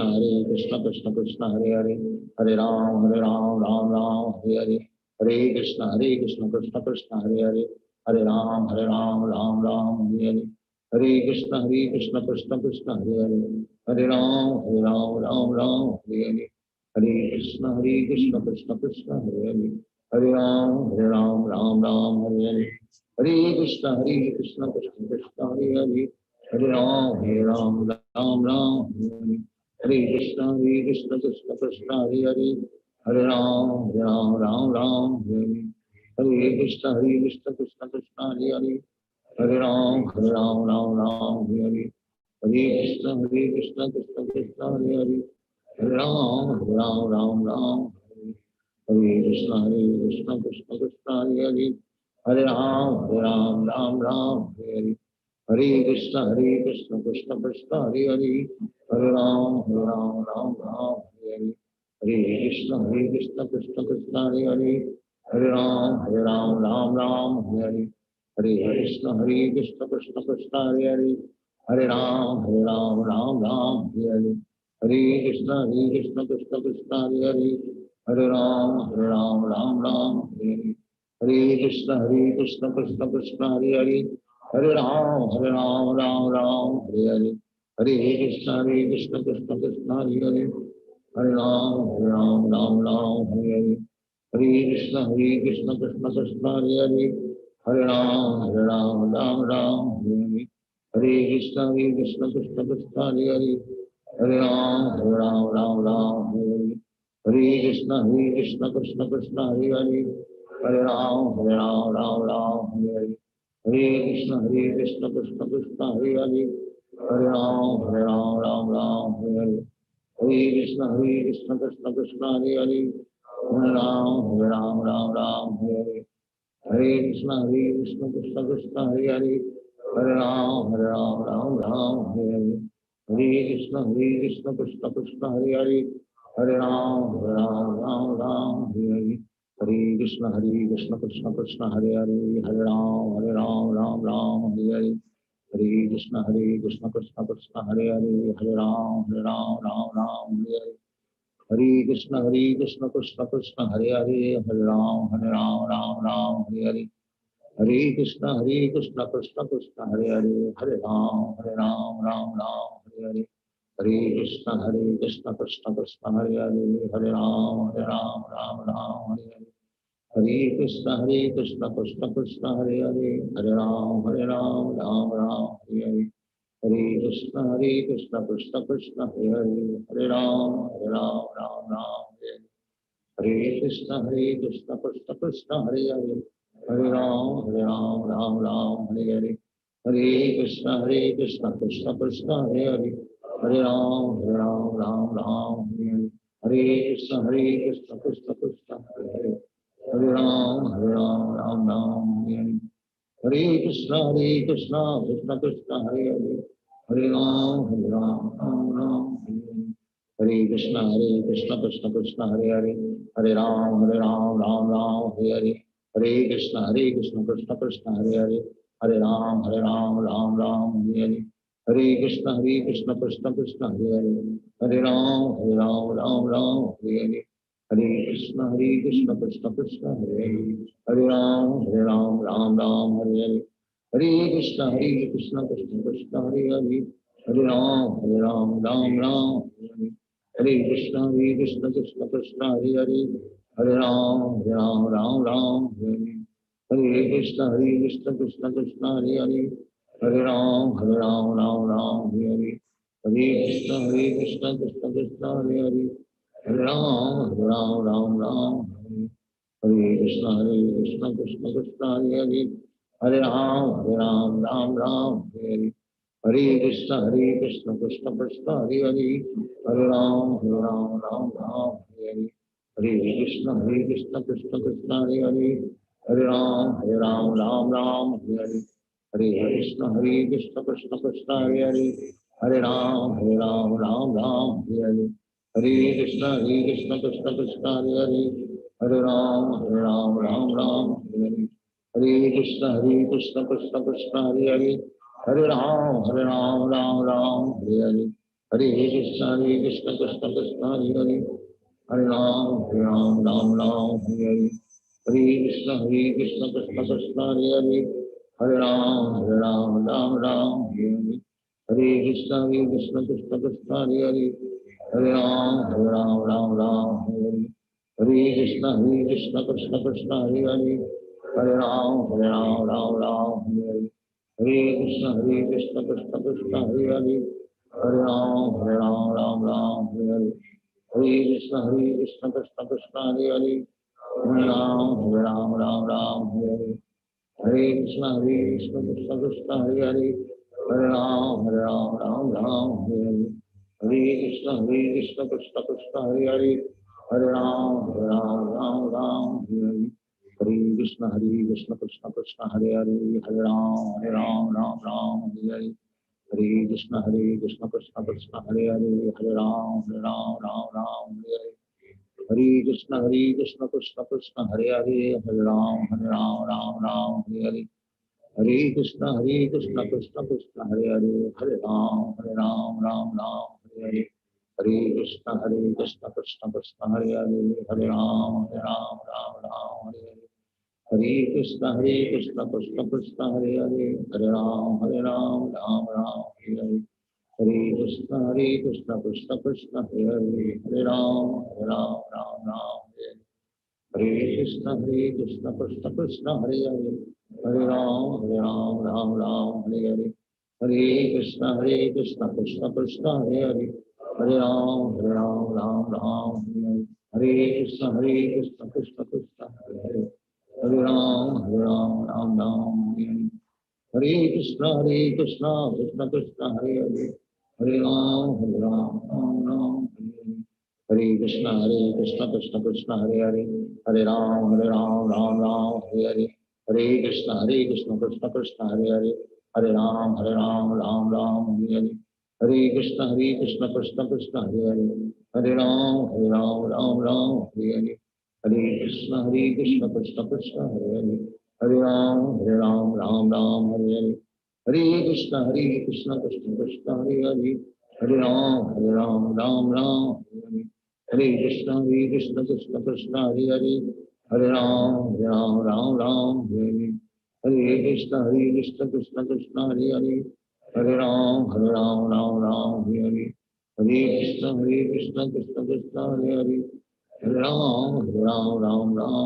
कृष्ण कृष्ण हरे हरे, हरे राम राम हरे हरे, हरे कृष्ण कृष्ण कृष्ण हरे हरे, हरे राम राम हरे हरे, हरे कृष्ण कृष्ण कृष्ण हरे हरे, हरे राम राम हरे हरे, हरे कृष्ण कृष्ण कृष्ण हरे हरे, हरे राम राम हरे हरे, हरे कृष्ण कृष्ण कृष्ण हरे हरे, हरे राम राम हरे हरे, हरे कृष्ण कृष्ण कृष्ण हरे हरे, हरे राम राम हरे हरे, हरे कृष्ण कृष्ण कृष्ण हरे हरे, हरे राम राम हरे हरे, हरे कृष्ण कृष्ण कृष्ण हरे हरे, हरे राम हरे हरे, हरे कृष्ण कृष्ण कृष्ण हरे हरे, हरे राम हरे हरे, हरे कृष्ण कृष्ण कृष्ण हरे हरे, हरे राम हरे हरे, हरे कृष्ण कृष्ण कृष्ण हरे हरे, हरे राम हरे हरे, हरे कृष्ण कृष्ण कृष्ण हरे हरे, हरे राम हरे हरे, हरे कृष्ण कृष्ण कृष्ण हरे हरे, हरे राम हरे हरे, हरे कृष्ण कृष्ण कृष्ण हरे हरे, हरे राम राम हरे हरे, हरे कृष्ण कृष्ण कृष्ण हरे हरे, हरे राम राम हरे हरे, हरे कृष्ण कृष्ण कृष्ण हरे हरे, हरे राम हरे हरे, हरे कृष्ण कृष्ण कृष्ण हरे हरे, हरे राम हरे हरे, हरे कृष्ण कृष्ण कृष्ण हरे हरे, हरे राम राम हरे हरे, हरे कृष्ण कृष्ण कृष्ण हरे हरे, हरे राम राम हरे हरे, हरे कृष्ण कृष्ण कृष्ण हरे हरे, हरे राम हरे हरे, हरे कृष्ण कृष्ण कृष्ण हरे हरे, हरे राम राम हरे हरे, हरे कृष्ण कृष्ण कृष्ण हरे हरे, हरे राम राम हरे हरे, हरे कृष्ण कृष्ण कृष्ण हरे हरे, हरे राम राम हरे हरे, हरे कृष्ण कृष्ण कृष्ण हरे हरे, हरे राम राम हरे हरे, हरे कृष्ण कृष्ण कृष्ण हरे हरे, हरे राम हरे हरे, हरे कृष्ण कृष्ण कृष्ण हरे हरे, हरे राम राम हरे हरे, हरे कृष्ण कृष्ण कृष्ण हरे हरे, हरे राम हरे हरे, हरे कृष्ण कृष्ण कृष्ण हरे हरे, हरे राम राम हरे हरे, हरे कृष्ण कृष्ण कृष्ण हरे हरे, हरे राम राम हरे हरे, हरे कृष्ण कृष्ण कृष्ण हरे हरे, हरे राम हरे हरे, हरे कृष्ण कृष्ण कृष्ण हरे हरे, हरे राम हरे हरे, हरे कृष्ण कृष्ण कृष्ण हरे हरे, हरे राम हरे हरे, हरे कृष्ण कृष्ण कृष्ण हरे हरे, हरे राम हरे हरे, हरे कृष्ण कृष्ण कृष्ण हरे हरे, हरे राम राम हरे हरे, हरे कृष्ण कृष्ण कृष्ण हरे हरे, हरे राम राम हरे हरे, हरे कृष्ण कृष्ण कृष्ण हरे हरे, हरे राम हरे हरे, हरे कृष्ण कृष्ण कृष्ण हरे हरे, हरे राम हरे हरे, हरे कृष्ण कृष्ण कृष्ण हरे हरे, हरे राम राम हरे हरे, हरे कृष्ण कृष्ण कृष्ण हरे हरे, हरे राम राम राम हरे हरे, हरे कृष्ण कृष्ण कृष्ण हरे हरे, हरे राम राम राम हरे हरे, हरे कृष्ण कृष्ण कृष्ण हरे हरे, हरे राम राम हरे हरे कृष्ण कृष्ण कृष्ण हरे हरे, हरे राम राम हरे हरे, हरे कृष्ण कृष्ण कृष्ण हरे हरे, हरे राम राम हरे हरे, हरे कृष्ण कृष्ण कृष्ण हरे हरे, हरे राम राम हरे हरे, हरे कृष्ण कृष्ण कृष्ण हरे हरे, हरे राम राम हरे हरे, हरे कृष्ण कृष्ण कृष्ण हरे हरे, हरे राम राम हरे हरे, हरे कृष्ण कृष्ण कृष्ण हरे हरे, हरे राम राम हरे हरे, हरे कृष्ण कृष्ण कृष्ण हरे हरे, हरे राम राम हरे हरे, हरे कृष्ण कृष्ण कृष्ण हरे हरे, हरे राम राम हरे हरे, हरे कृष्ण कृष्ण कृष्ण हरे हरे, हरे राम राम हरे हरे, हरे कृष्ण कृष्ण कृष्ण हरे हरे, हरे राम राम हरे हरे, हरे कृष्ण कृष्ण कृष्ण हरे हरे, हरे राम हरे हरे, हरे कृष्ण कृष्ण कृष्ण हरे हरे, हरे राम हरे हरे, हरे कृष्ण कृष्ण कृष्ण हरे हरे, हरे राम हरे हरे, हरे कृष्ण कृष्ण कृष्ण हरे हरे, हरे राम हरे हरे, हरे कृष्ण कृष्ण कृष्ण हरे हरे, हरे राम हरे हरे, हरे कृष्ण कृष्ण कृष्ण हरे हरे, हरे राम हरे हरे, हरे कृष्ण कृष्ण कृष्ण हरे हरे, हरे राम राम हरे हरे, हरे कृष्ण कृष्ण कृष्ण हरे हरे, हरे राम राम हरे हरे, हरे कृष्ण कृष्ण कृष्ण हरे हरे, हरे राम राम हरे हरे, हरे कृष्ण कृष्ण कृष्ण हरे हरे, हरे राम राम हरे हरे, हरे कृष्ण कृष्ण कृष्ण हरे हरे, हरे राम राम हरे हरे, हरे कृष्ण कृष्ण कृष्ण हरे हरे, हरे राम राम हरे हरे, हरे कृष्ण कृष्ण कृष्ण हरे हरे, हरे राम राम हरे हरे, हरे कृष्ण कृष्ण कृष्ण हरे हरे, हरे राम राम हरे हरे, हरे कृष्ण कृष्ण कृष्ण हरे हरे, हरे राम राम हरे हरे, हरे कृष्ण कृष्ण कृष्ण हरे हरे, हरे राम राम हरे हरे, हरे कृष्ण कृष्ण कृष्ण हरे हरे, हरे राम राम हरे हरे, हरे कृष्ण कृष्ण कृष्ण हरे हरे, हरे राम राम हरे हरे, हरे कृष्ण कृष्ण कृष्ण हरे हरे, हरे राम राम हरे हरे, हरे कृष्ण कृष्ण कृष्ण हरे हरे, हरे राम राम हरे हरे, हरे कृष्ण कृष्ण कृष्ण हरे हरे, हरे राम राम हरे हरे, हरे कृष्ण कृष्ण कृष्ण हरे हरे, हरे राम राम हरे हरे, हरे कृष्ण कृष्ण कृष्ण हरे हरे, हरे राम राम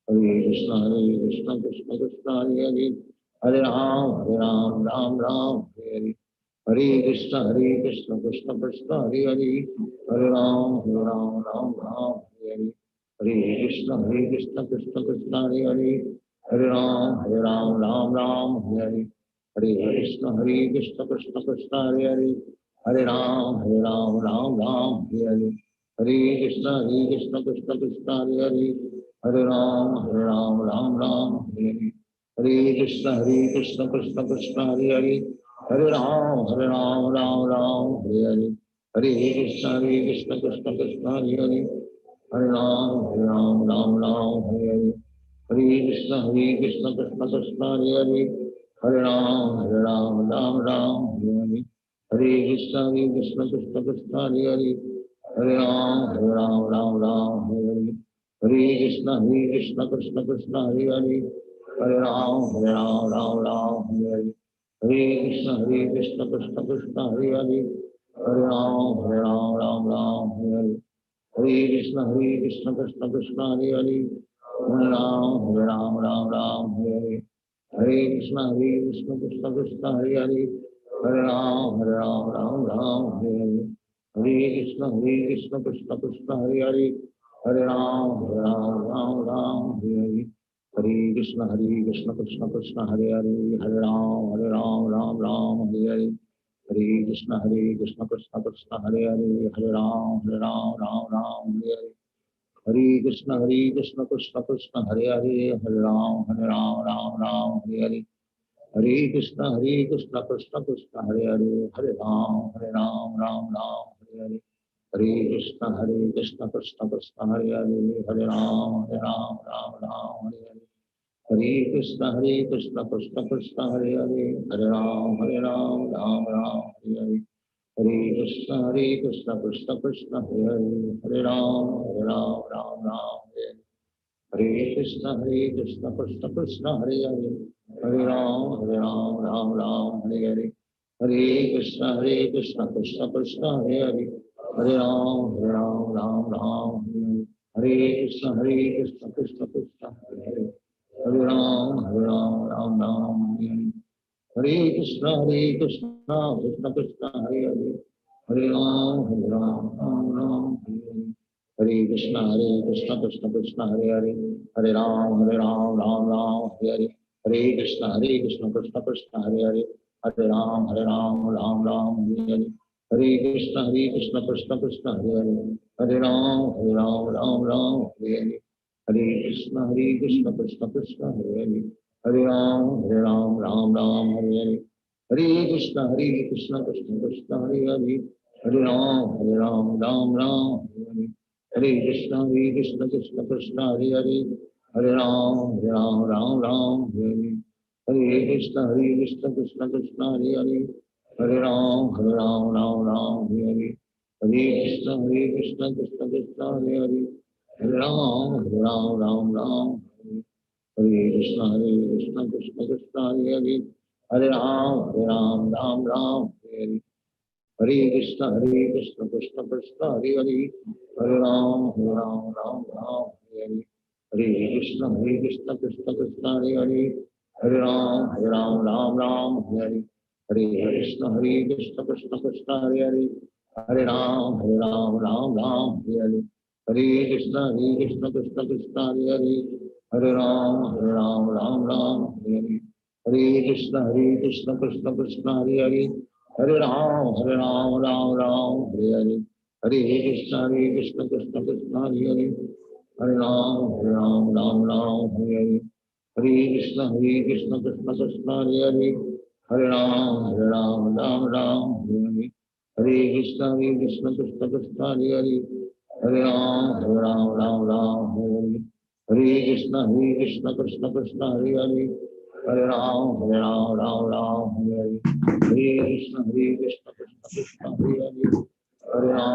हरे कृष्ण कृष्ण कृष्ण हरे हरे, हरे राम हरे हरे, हरे कृष्ण कृष्ण कृष्ण हरे हरे, हरे राम हरे हरे, हरे कृष्ण कृष्ण कृष्ण हरे हरे, हरे राम हरे हरे, हरे कृष्ण कृष्ण कृष्ण हरे हरे, हरे राम हरे हरे, हरे कृष्ण कृष्ण कृष्ण हरे हरे, हरे राम हरे हरे, हरे कृष्ण कृष्ण कृष्ण हरे हरे, हरे राम हरे हरे, हरे कृष्ण कृष्ण कृष्ण हरे हरे, हरे राम हरे हरे, हरे कृष्ण कृष्ण कृष्ण हरे हरे, हरे राम हरे हरे, हरे कृष्ण कृष्ण कृष्ण हरे हरे, हरे राम हरे हरे, हरे कृष्ण कृष्ण कृष्ण हरे हरे, हरे राम राम हरे हरे, हरे कृष्ण कृष्ण कृष्ण हरे हरे, हरे राम राम राम हरे हरे कृष्ण कृष्ण कृष्ण हरे हरे हरे राम राम हरे हरे कृष्ण कृष्ण कृष्ण हरे हरे हरे राम राम हरे हरे कृष्ण कृष्ण कृष्ण हरे हरे हरे राम राम हरे हरे हरे कृष्ण कृष्ण कृष्ण हरे हरे हरे राम राम हरे हरे हरे कृष्ण कृष्ण कृष्ण हरे हरे हरे राम राम हरे हरे हरे कृष्ण कृष्ण कृष्ण हरे हरे हरे राम राम हरे हरे हरे कृष्ण कृष्ण कृष्ण हरे हरे हरे राम राम हरे हरे हरे कृष्ण कृष्ण कृष्ण हरे हरे हरे राम राम हरे हरे हरे कृष्ण कृष्ण कृष्ण हरे हरे हरे राम राम हरे हरे हरे कृष्ण कृष्ण कृष्ण हरे हरे हरे राम राम हरे हरे हरे कृष्ण कृष्ण कृष्ण हरे हरे हरे राम राम हरे हरे हरे कृष्ण कृष्ण कृष्ण हरे हरे हरे राम राम हरे हरे हरे कृष्ण कृष्ण कृष्ण हरे हरे हरे राम राम हरे हरे हरे कृष्ण कृष्ण कृष्ण हरे हरे हरे राम राम हरे हरे हरे कृष्ण कृष्ण कृष्ण हरे हरे हरे राम राम हरे हरे हरे कृष्ण कृष्ण कृष्ण हरे हरे हरे राम राम हरे हरे हरे कृष्ण कृष्ण कृष्ण हरे हरे हरे राम राम हरे हरे हरे कृष्ण कृष्ण कृष्ण हरे हरे हरे राम राम हरे हरे हरे कृष्ण कृष्ण कृष्ण हरे हरे हरे राम राम हरे हरे हरे कृष्ण कृष्ण कृष्ण हरे हरे हरे राम राम हरे हरे हरे कृष्ण कृष्ण कृष्ण हरे हरे हरे राम राम हरे हरे हरे कृष्ण कृष्ण कृष्ण हरे हरे हरे राम राम हरे कृष्ण कृष्ण कृष्ण हरे हरे हरे राम राम हरे हरे हरे कृष्ण कृष्ण कृष्ण हरे हरे हरे राम राम हरे हरे हरे कृष्ण कृष्ण कृष्ण हरे हरे हरे राम राम हरे हरे हरे कृष्ण कृष्ण कृष्ण हरे हरे हरे राम राम हरे हरे हरे कृष्ण कृष्ण कृष्ण हरे हरे हरे राम राम हरे हरे हरे कृष्ण कृष्ण कृष्ण हरे हरे हरे राम राम हरे हरे हरे कृष्ण कृष्ण कृष्ण हरे हरे हरे राम राम हरे हरे हरे कृष्ण कृष्ण कृष्ण हरे हरे हरे राम राम हरे हरे हरे कृष्ण कृष्ण कृष्ण हरे हरे हरे राम राम हरे हरे हरे कृष्ण कृष्ण कृष्ण हरे हरे हरे राम राम हरे हरे हरे कृष्ण कृष्ण कृष्ण हरे हरे हरे राम